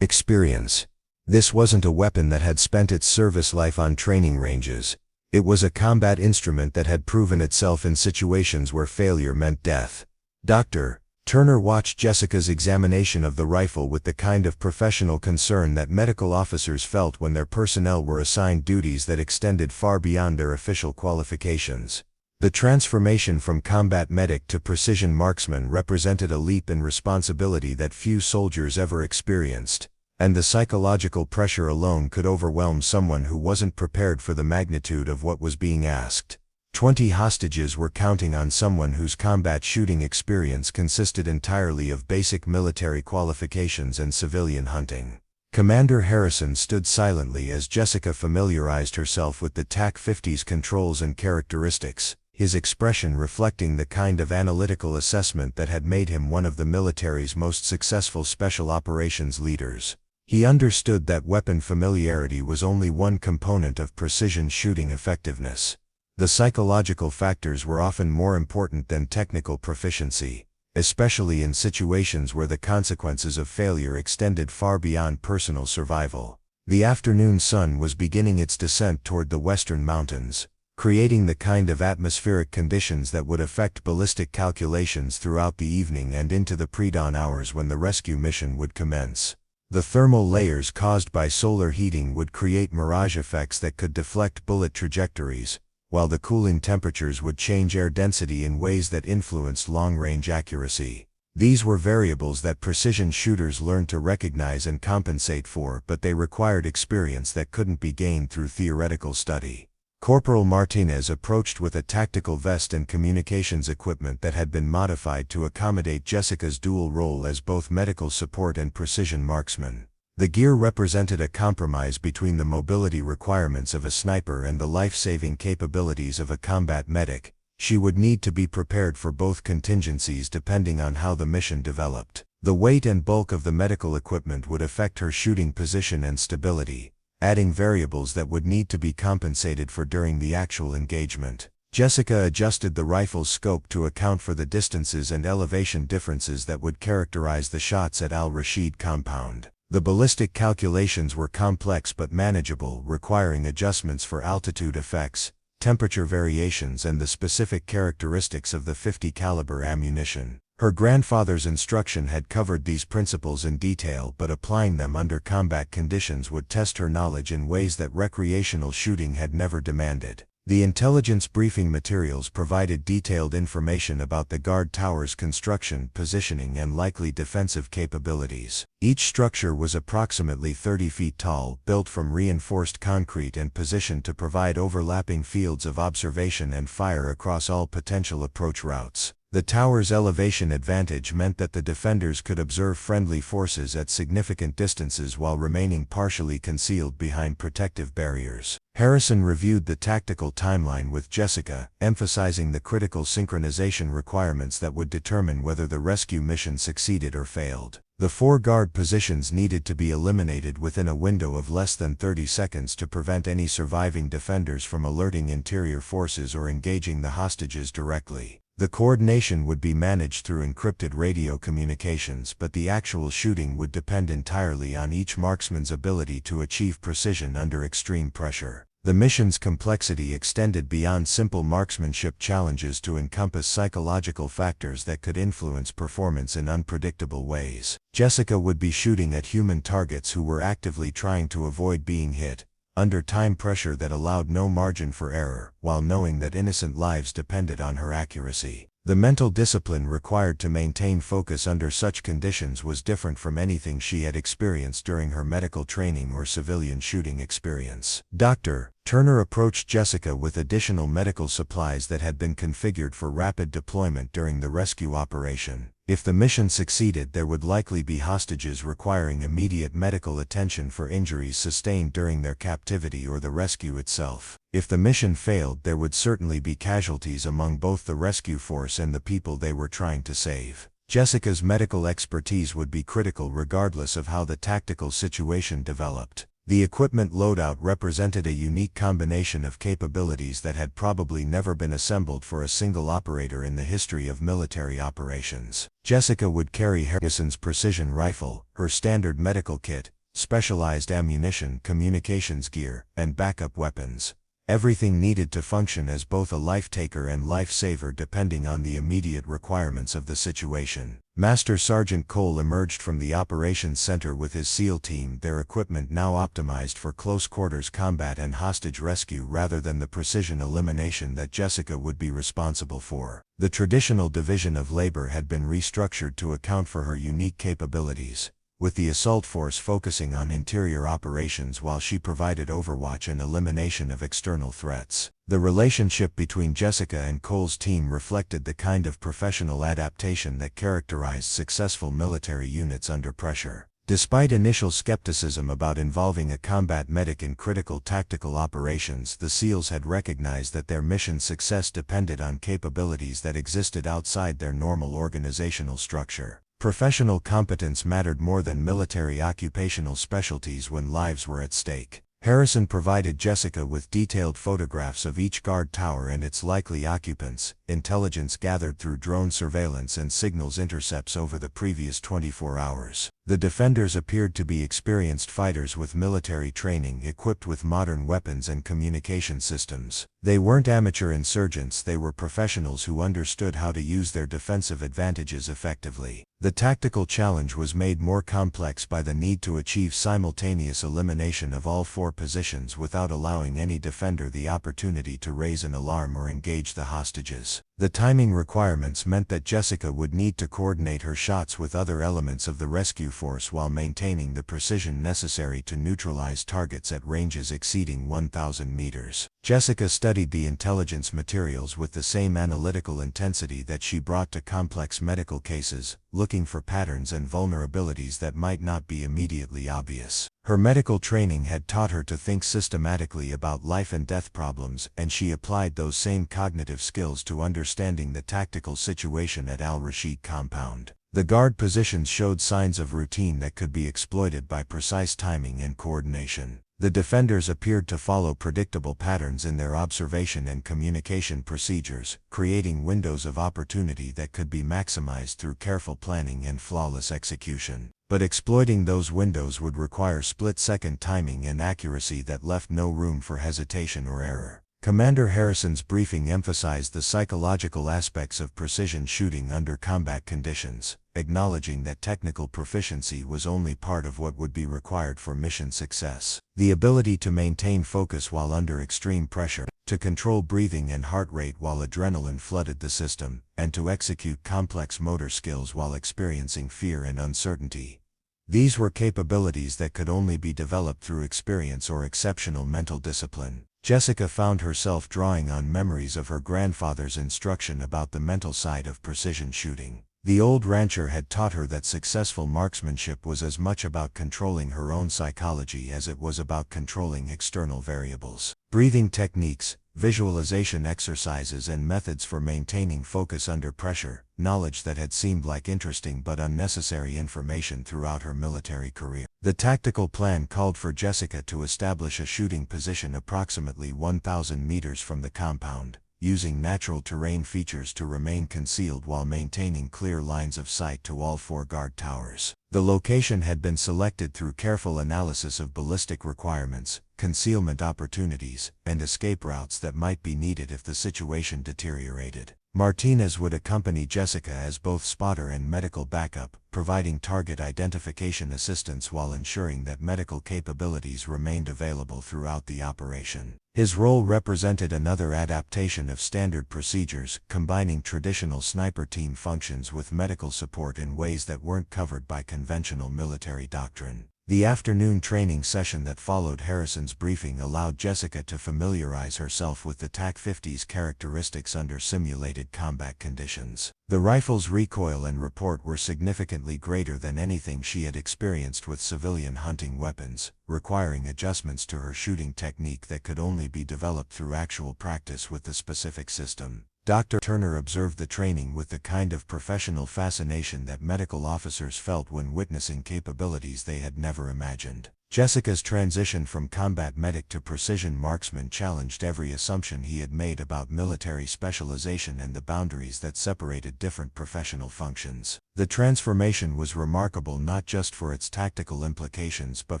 experience. This wasn't a weapon that had spent its service life on training ranges. It was a combat instrument that had proven itself in situations where failure meant death. Dr. Turner watched Jessica's examination of the rifle with the kind of professional concern that medical officers felt when their personnel were assigned duties that extended far beyond their official qualifications. The transformation from combat medic to precision marksman represented a leap in responsibility that few soldiers ever experienced, and the psychological pressure alone could overwhelm someone who wasn't prepared for the magnitude of what was being asked. 20 hostages were counting on someone whose combat shooting experience consisted entirely of basic military qualifications and civilian hunting. Commander Harrison stood silently as Jessica familiarized herself with the TAC-50's controls and characteristics, his expression reflecting the kind of analytical assessment that had made him one of the military's most successful special operations leaders. He understood that weapon familiarity was only one component of precision shooting effectiveness. The psychological factors were often more important than technical proficiency, especially in situations where the consequences of failure extended far beyond personal survival. The afternoon sun was beginning its descent toward the western mountains, creating the kind of atmospheric conditions that would affect ballistic calculations throughout the evening and into the pre-dawn hours when the rescue mission would commence. The thermal layers caused by solar heating would create mirage effects that could deflect bullet trajectories, while the cooling temperatures would change air density in ways that influenced long-range accuracy. These were variables that precision shooters learned to recognize and compensate for, but they required experience that couldn't be gained through theoretical study. Corporal Martinez approached with a tactical vest and communications equipment that had been modified to accommodate Jessica's dual role as both medical support and precision marksman. The gear represented a compromise between the mobility requirements of a sniper and the life-saving capabilities of a combat medic. She would need to be prepared for both contingencies depending on how the mission developed. The weight and bulk of the medical equipment would affect her shooting position and stability, adding variables that would need to be compensated for during the actual engagement. Jessica adjusted the rifle's scope to account for the distances and elevation differences that would characterize the shots at Al-Rashid compound. The ballistic calculations were complex but manageable, requiring adjustments for altitude effects, temperature variations and the specific characteristics of the .50 caliber ammunition. Her grandfather's instruction had covered these principles in detail, but applying them under combat conditions would test her knowledge in ways that recreational shooting had never demanded. The intelligence briefing materials provided detailed information about the guard tower's construction, positioning, and likely defensive capabilities. Each structure was approximately 30 feet tall, built from reinforced concrete and positioned to provide overlapping fields of observation and fire across all potential approach routes. The tower's elevation advantage meant that the defenders could observe friendly forces at significant distances while remaining partially concealed behind protective barriers. Harrison reviewed the tactical timeline with Jessica, emphasizing the critical synchronization requirements that would determine whether the rescue mission succeeded or failed. The 4 guard positions needed to be eliminated within a window of less than 30 seconds to prevent any surviving defenders from alerting interior forces or engaging the hostages directly. The coordination would be managed through encrypted radio communications, but the actual shooting would depend entirely on each marksman's ability to achieve precision under extreme pressure. The mission's complexity extended beyond simple marksmanship challenges to encompass psychological factors that could influence performance in unpredictable ways. Jessica would be shooting at human targets who were actively trying to avoid being hit, under time pressure that allowed no margin for error, while knowing that innocent lives depended on her accuracy. The mental discipline required to maintain focus under such conditions was different from anything she had experienced during her medical training or civilian shooting experience. Dr. Turner approached Jessica with additional medical supplies that had been configured for rapid deployment during the rescue operation. If the mission succeeded, there would likely be hostages requiring immediate medical attention for injuries sustained during their captivity or the rescue itself. If the mission failed, there would certainly be casualties among both the rescue force and the people they were trying to save. Jessica's medical expertise would be critical regardless of how the tactical situation developed. The equipment loadout represented a unique combination of capabilities that had probably never been assembled for a single operator in the history of military operations. Jessica would carry Harrison's precision rifle, her standard medical kit, specialized ammunition, communications gear, and backup weapons. Everything needed to function as both a life-taker and life-saver depending on the immediate requirements of the situation. Master Sergeant Cole emerged from the operations center with his SEAL team, their equipment now optimized for close-quarters combat and hostage rescue rather than the precision elimination that Jessica would be responsible for. The traditional division of labor had been restructured to account for her unique capabilities, with the assault force focusing on interior operations while she provided overwatch and elimination of external threats. The relationship between Jessica and Cole's team reflected the kind of professional adaptation that characterized successful military units under pressure. Despite initial skepticism about involving a combat medic in critical tactical operations, the SEALs had recognized that their mission's success depended on capabilities that existed outside their normal organizational structure. Professional competence mattered more than military occupational specialties when lives were at stake. Harrison provided Jessica with detailed photographs of each guard tower and its likely occupants, intelligence gathered through drone surveillance and signals intercepts over the previous 24 hours. The defenders appeared to be experienced fighters with military training, equipped with modern weapons and communication systems. They weren't amateur insurgents, they were professionals who understood how to use their defensive advantages effectively. The tactical challenge was made more complex by the need to achieve simultaneous elimination of all 4 positions without allowing any defender the opportunity to raise an alarm or engage the hostages. The timing requirements meant that Jessica would need to coordinate her shots with other elements of the rescue force while maintaining the precision necessary to neutralize targets at ranges exceeding 1,000 meters. Jessica studied the intelligence materials with the same analytical intensity that she brought to complex medical cases, looking for patterns and vulnerabilities that might not be immediately obvious. Her medical training had taught her to think systematically about life and death problems, and she applied those same cognitive skills to understanding the tactical situation at Al-Rashid compound. The guard positions showed signs of routine that could be exploited by precise timing and coordination. The defenders appeared to follow predictable patterns in their observation and communication procedures, creating windows of opportunity that could be maximized through careful planning and flawless execution. But exploiting those windows would require split-second timing and accuracy that left no room for hesitation or error. Commander Harrison's briefing emphasized the psychological aspects of precision shooting under combat conditions, acknowledging that technical proficiency was only part of what would be required for mission success. The ability to maintain focus while under extreme pressure, to control breathing and heart rate while adrenaline flooded the system, and to execute complex motor skills while experiencing fear and uncertainty. These were capabilities that could only be developed through experience or exceptional mental discipline. Jessica found herself drawing on memories of her grandfather's instruction about the mental side of precision shooting. The old rancher had taught her that successful marksmanship was as much about controlling her own psychology as it was about controlling external variables. Breathing techniques, visualization exercises and methods for maintaining focus under pressure, knowledge that had seemed like interesting but unnecessary information throughout her military career. The tactical plan called for Jessica to establish a shooting position approximately 1,000 meters from the compound, using natural terrain features to remain concealed while maintaining clear lines of sight to all 4 guard towers. The location had been selected through careful analysis of ballistic requirements, concealment opportunities, and escape routes that might be needed if the situation deteriorated. Martinez would accompany Jessica as both spotter and medical backup, providing target identification assistance while ensuring that medical capabilities remained available throughout the operation. His role represented another adaptation of standard procedures, combining traditional sniper team functions with medical support in ways that weren't covered by conventional military doctrine. The afternoon training session that followed Harrison's briefing allowed Jessica to familiarize herself with the TAC-50's characteristics under simulated combat conditions. The rifle's recoil and report were significantly greater than anything she had experienced with civilian hunting weapons, requiring adjustments to her shooting technique that could only be developed through actual practice with the specific system. Dr. Turner observed the training with the kind of professional fascination that medical officers felt when witnessing capabilities they had never imagined. Jessica's transition from combat medic to precision marksman challenged every assumption he had made about military specialization and the boundaries that separated different professional functions. The transformation was remarkable not just for its tactical implications but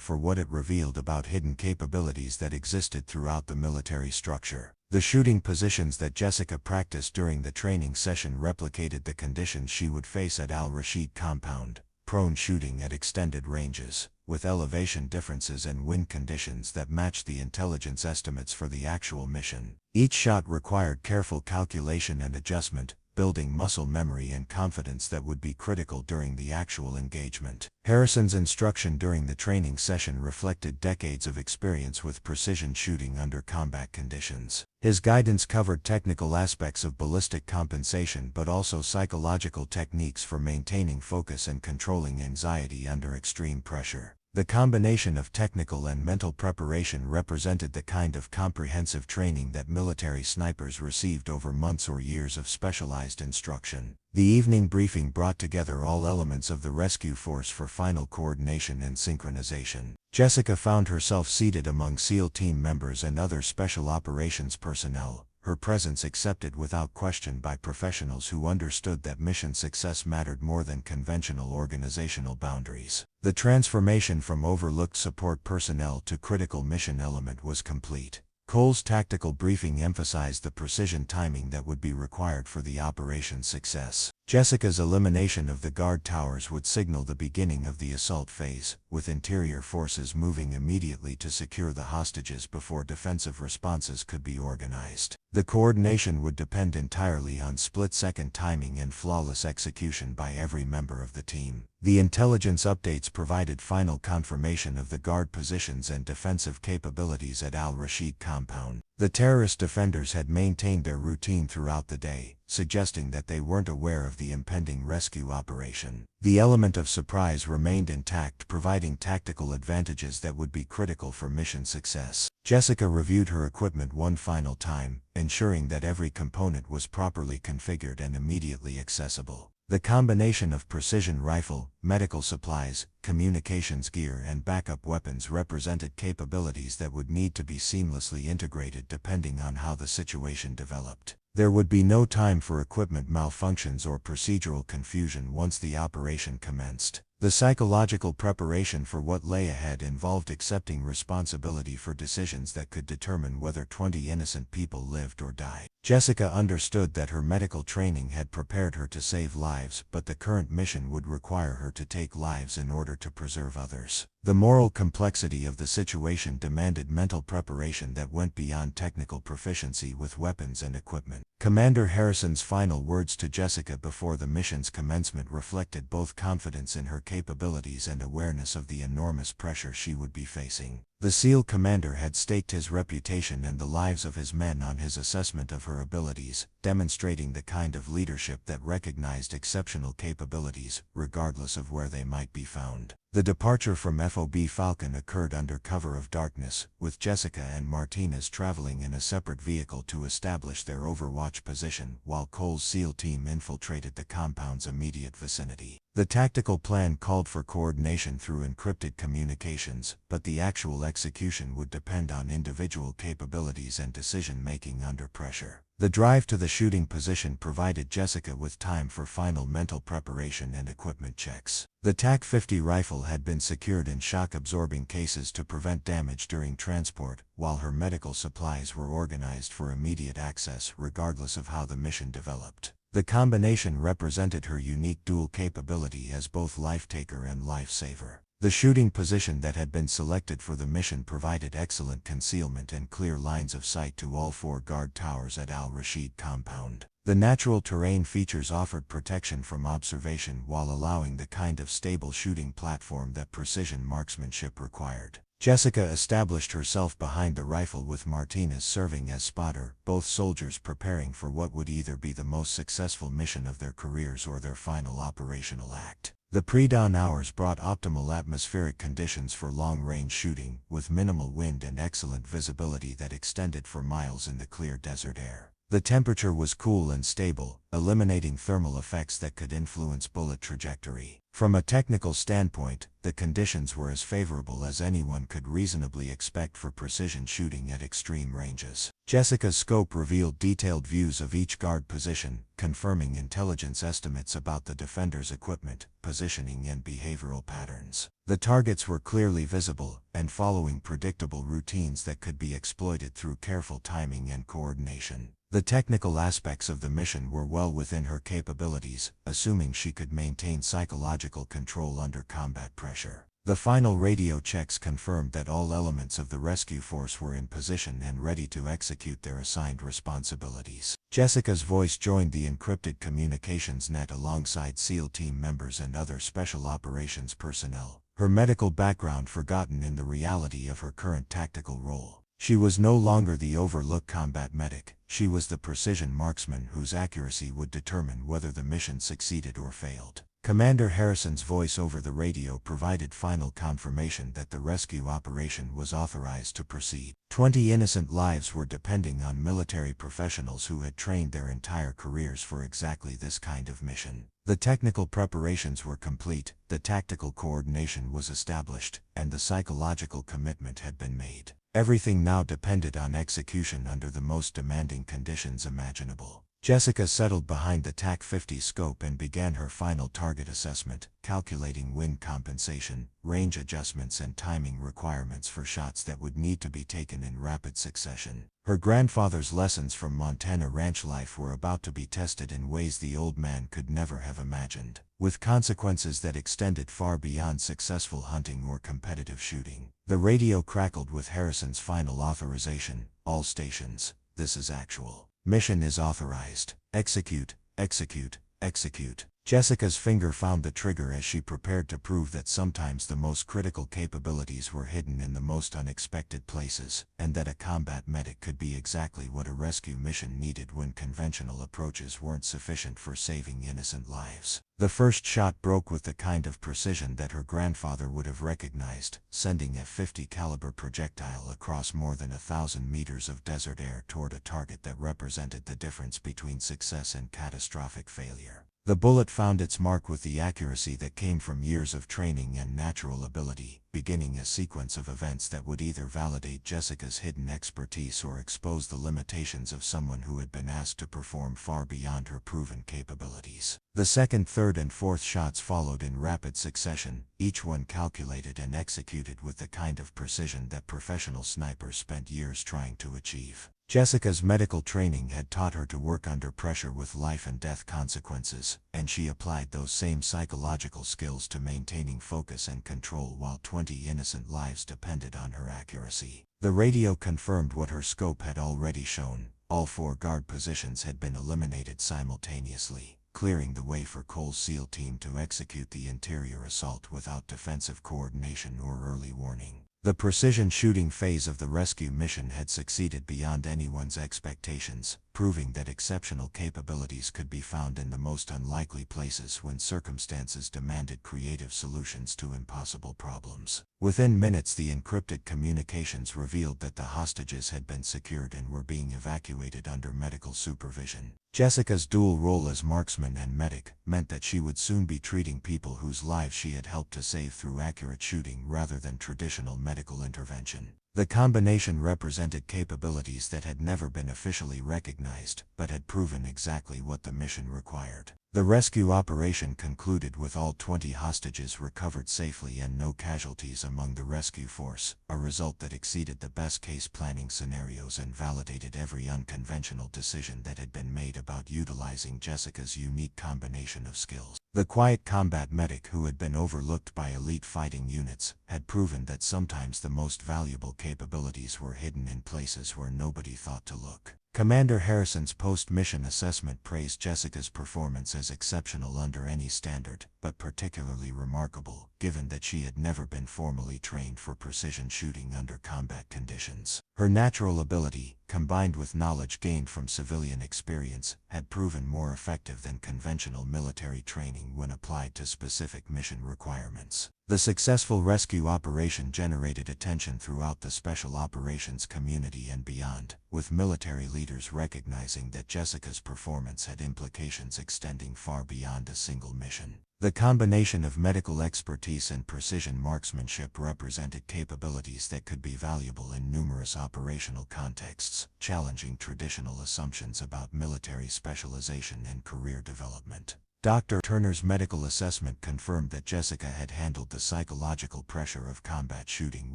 for what it revealed about hidden capabilities that existed throughout the military structure. The shooting positions that Jessica practiced during the training session replicated the conditions she would face at Al-Rashid compound, prone shooting at extended ranges, with elevation differences and wind conditions that matched the intelligence estimates for the actual mission. Each shot required careful calculation and adjustment, building muscle memory and confidence that would be critical during the actual engagement. Harrison's instruction during the training session reflected decades of experience with precision shooting under combat conditions. His guidance covered technical aspects of ballistic compensation but also psychological techniques for maintaining focus and controlling anxiety under extreme pressure. The combination of technical and mental preparation represented the kind of comprehensive training that military snipers received over months or years of specialized instruction. The evening briefing brought together all elements of the rescue force for final coordination and synchronization. Jessica found herself seated among SEAL team members and other special operations personnel, her presence accepted without question by professionals who understood that mission success mattered more than conventional organizational boundaries. The transformation from overlooked support personnel to critical mission element was complete. Cole's tactical briefing emphasized the precision timing that would be required for the operation's success. Jessica's elimination of the guard towers would signal the beginning of the assault phase, with interior forces moving immediately to secure the hostages before defensive responses could be organized. The coordination would depend entirely on split-second timing and flawless execution by every member of the team. The intelligence updates provided final confirmation of the guard positions and defensive capabilities at Al-Rashid compound. The terrorist defenders had maintained their routine throughout the day, suggesting that they weren't aware of the impending rescue operation. The element of surprise remained intact, providing tactical advantages that would be critical for mission success. Jessica reviewed her equipment one final time, ensuring that every component was properly configured and immediately accessible. The combination of precision rifle, medical supplies, communications gear and backup weapons represented capabilities that would need to be seamlessly integrated depending on how the situation developed. There would be no time for equipment malfunctions or procedural confusion once the operation commenced. The psychological preparation for what lay ahead involved accepting responsibility for decisions that could determine whether 20 innocent people lived or died. Jessica understood that her medical training had prepared her to save lives, but the current mission would require her to take lives in order to preserve others. The moral complexity of the situation demanded mental preparation that went beyond technical proficiency with weapons and equipment. Commander Harrison's final words to Jessica before the mission's commencement reflected both confidence in her capabilities and awareness of the enormous pressure she would be facing. The SEAL commander had staked his reputation and the lives of his men on his assessment of her abilities, demonstrating the kind of leadership that recognized exceptional capabilities, regardless of where they might be found. The departure from FOB Falcon occurred under cover of darkness, with Jessica and Martinez traveling in a separate vehicle to establish their overwatch position, while Cole's SEAL team infiltrated the compound's immediate vicinity. The tactical plan called for coordination through encrypted communications, but the actual execution would depend on individual capabilities and decision-making under pressure. The drive to the shooting position provided Jessica with time for final mental preparation and equipment checks. The TAC-50 rifle had been secured in shock-absorbing cases to prevent damage during transport, while her medical supplies were organized for immediate access regardless of how the mission developed. The combination represented her unique dual capability as both life-taker and life-saver. The shooting position that had been selected for the mission provided excellent concealment and clear lines of sight to all 4 guard towers at Al-Rashid compound. The natural terrain features offered protection from observation while allowing the kind of stable shooting platform that precision marksmanship required. Jessica established herself behind the rifle with Martinez serving as spotter, both soldiers preparing for what would either be the most successful mission of their careers or their final operational act. The pre-dawn hours brought optimal atmospheric conditions for long-range shooting, with minimal wind and excellent visibility that extended for miles in the clear desert air. The temperature was cool and stable, eliminating thermal effects that could influence bullet trajectory. From a technical standpoint, the conditions were as favorable as anyone could reasonably expect for precision shooting at extreme ranges. Jessica's scope revealed detailed views of each guard position, confirming intelligence estimates about the defender's equipment, positioning and behavioral patterns. The targets were clearly visible, and following predictable routines that could be exploited through careful timing and coordination. The technical aspects of the mission were well within her capabilities, assuming she could maintain psychological control under combat pressure. The final radio checks confirmed that all elements of the rescue force were in position and ready to execute their assigned responsibilities. Jessica's voice joined the encrypted communications net alongside SEAL team members and other special operations personnel, her medical background forgotten in the reality of her current tactical role. She was no longer the overlooked combat medic, she was the precision marksman whose accuracy would determine whether the mission succeeded or failed. Commander Harrison's voice over the radio provided final confirmation that the rescue operation was authorized to proceed. 20 innocent lives were depending on military professionals who had trained their entire careers for exactly this kind of mission. The technical preparations were complete, the tactical coordination was established, and the psychological commitment had been made. Everything now depended on execution under the most demanding conditions imaginable. Jessica settled behind the TAC-50 scope and began her final target assessment, calculating wind compensation, range adjustments and timing requirements for shots that would need to be taken in rapid succession. Her grandfather's lessons from Montana ranch life were about to be tested in ways the old man could never have imagined, with consequences that extended far beyond successful hunting or competitive shooting. The radio crackled with Harrison's final authorization. All stations, this is actual. Mission is authorized. Execute, execute, execute. Jessica's finger found the trigger as she prepared to prove that sometimes the most critical capabilities were hidden in the most unexpected places, and that a combat medic could be exactly what a rescue mission needed when conventional approaches weren't sufficient for saving innocent lives. The first shot broke with the kind of precision that her grandfather would have recognized, sending a .50 caliber projectile across more than 1,000 meters of desert air toward a target that represented the difference between success and catastrophic failure. The bullet found its mark with the accuracy that came from years of training and natural ability, beginning a sequence of events that would either validate Jessica's hidden expertise or expose the limitations of someone who had been asked to perform far beyond her proven capabilities. The second, third, and fourth shots followed in rapid succession, each one calculated and executed with the kind of precision that professional snipers spent years trying to achieve. Jessica's medical training had taught her to work under pressure with life and death consequences, and she applied those same psychological skills to maintaining focus and control while 20 innocent lives depended on her accuracy. The radio confirmed what her scope had already shown. All 4 guard positions had been eliminated simultaneously, clearing the way for Cole's SEAL team to execute the interior assault without defensive coordination or early warning. The precision shooting phase of the rescue mission had succeeded beyond anyone's expectations, proving that exceptional capabilities could be found in the most unlikely places when circumstances demanded creative solutions to impossible problems. Within minutes, the encrypted communications revealed that the hostages had been secured and were being evacuated under medical supervision. Jessica's dual role as marksman and medic meant that she would soon be treating people whose lives she had helped to save through accurate shooting rather than traditional medical intervention. The combination represented capabilities that had never been officially recognized, but had proven exactly what the mission required. The rescue operation concluded with all 20 hostages recovered safely and no casualties among the rescue force, a result that exceeded the best-case planning scenarios and validated every unconventional decision that had been made about utilizing Jessica's unique combination of skills. The quiet combat medic, who had been overlooked by elite fighting units, had proven that sometimes the most valuable capabilities were hidden in places where nobody thought to look. Commander Harrison's post-mission assessment praised Jessica's performance as exceptional under any standard, but particularly remarkable, given that she had never been formally trained for precision shooting under combat conditions. Her natural ability, combined with knowledge gained from civilian experience, had proven more effective than conventional military training when applied to specific mission requirements. The successful rescue operation generated attention throughout the special operations community and beyond, with military leaders recognizing that Jessica's performance had implications extending far beyond a single mission. The combination of medical expertise and precision marksmanship represented capabilities that could be valuable in numerous operational contexts, challenging traditional assumptions about military specialization and career development. Dr. Turner's medical assessment confirmed that Jessica had handled the psychological pressure of combat shooting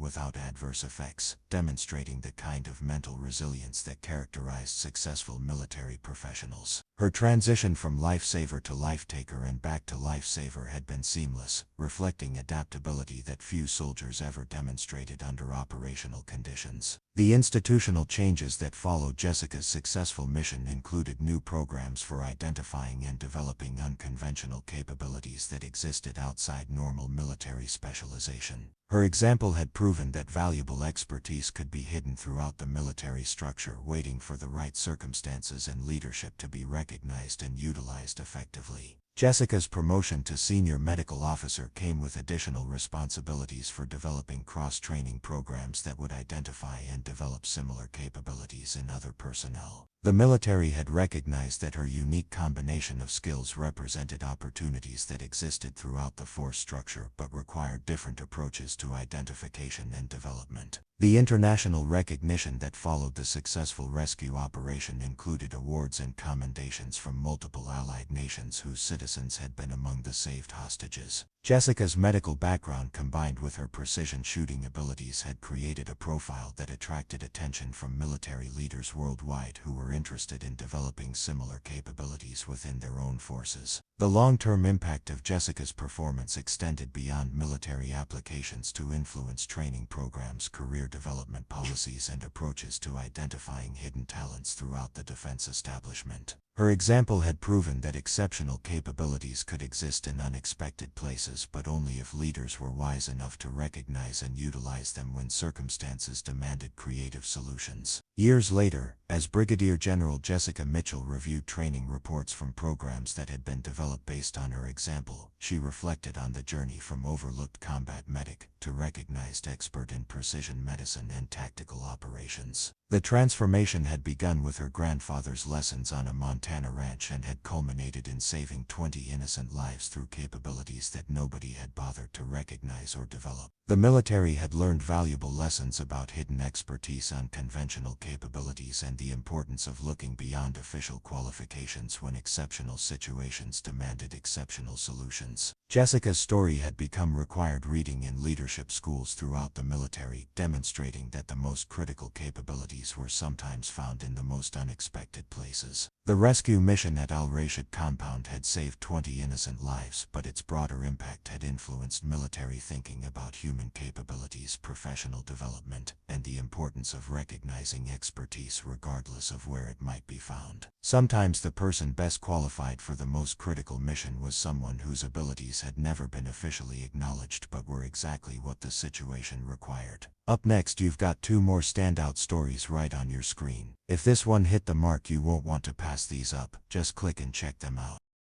without adverse effects, demonstrating the kind of mental resilience that characterized successful military professionals. Her transition from lifesaver to life-taker and back to lifesaver had been seamless, reflecting adaptability that few soldiers ever demonstrated under operational conditions. The institutional changes that followed Jessica's successful mission included new programs for identifying and developing unconventional capabilities that existed outside normal military specialization. Her example had proven that valuable expertise could be hidden throughout the military structure, waiting for the right circumstances and leadership to be recognized and utilized effectively. Jessica's promotion to senior medical officer came with additional responsibilities for developing cross-training programs that would identify and develop similar capabilities in other personnel. The military had recognized that her unique combination of skills represented opportunities that existed throughout the force structure but required different approaches to identification and development. The international recognition that followed the successful rescue operation included awards and commendations from multiple allied nations whose citizens had been among the saved hostages. Jessica's medical background combined with her precision shooting abilities had created a profile that attracted attention from military leaders worldwide who were interested in developing similar capabilities within their own forces. The long-term impact of Jessica's performance extended beyond military applications to influence training programs, career development policies, and approaches to identifying hidden talents throughout the defense establishment. Her example had proven that exceptional capabilities could exist in unexpected places, but only if leaders were wise enough to recognize and utilize them when circumstances demanded creative solutions. Years later, as Brigadier General Jessica Mitchell reviewed training reports from programs that had been developed based on her example, she reflected on the journey from overlooked combat medic to recognized expert in precision medicine and tactical operations. The transformation had begun with her grandfather's lessons on a Montana ranch and had culminated in saving 20 innocent lives through capabilities that nobody had bothered to recognize or develop. The military had learned valuable lessons about hidden expertise, unconventional capabilities, and the importance of looking beyond official qualifications when exceptional situations demanded exceptional solutions. Jessica's story had become required reading in leadership schools throughout the military, demonstrating that the most critical capabilities were sometimes found in the most unexpected places. The rescue mission at Al-Rashid compound had saved 20 innocent lives, but its broader impact had influenced military thinking about human capabilities, professional development, and the importance of recognizing expertise regardless of where it might be found. Sometimes the person best qualified for the most critical mission was someone whose abilities had never been officially acknowledged but were exactly what the situation required. Up next, you've got 2 more standout stories right on your screen. If this one hit the mark, you won't want to pass these up. Just click and check them out.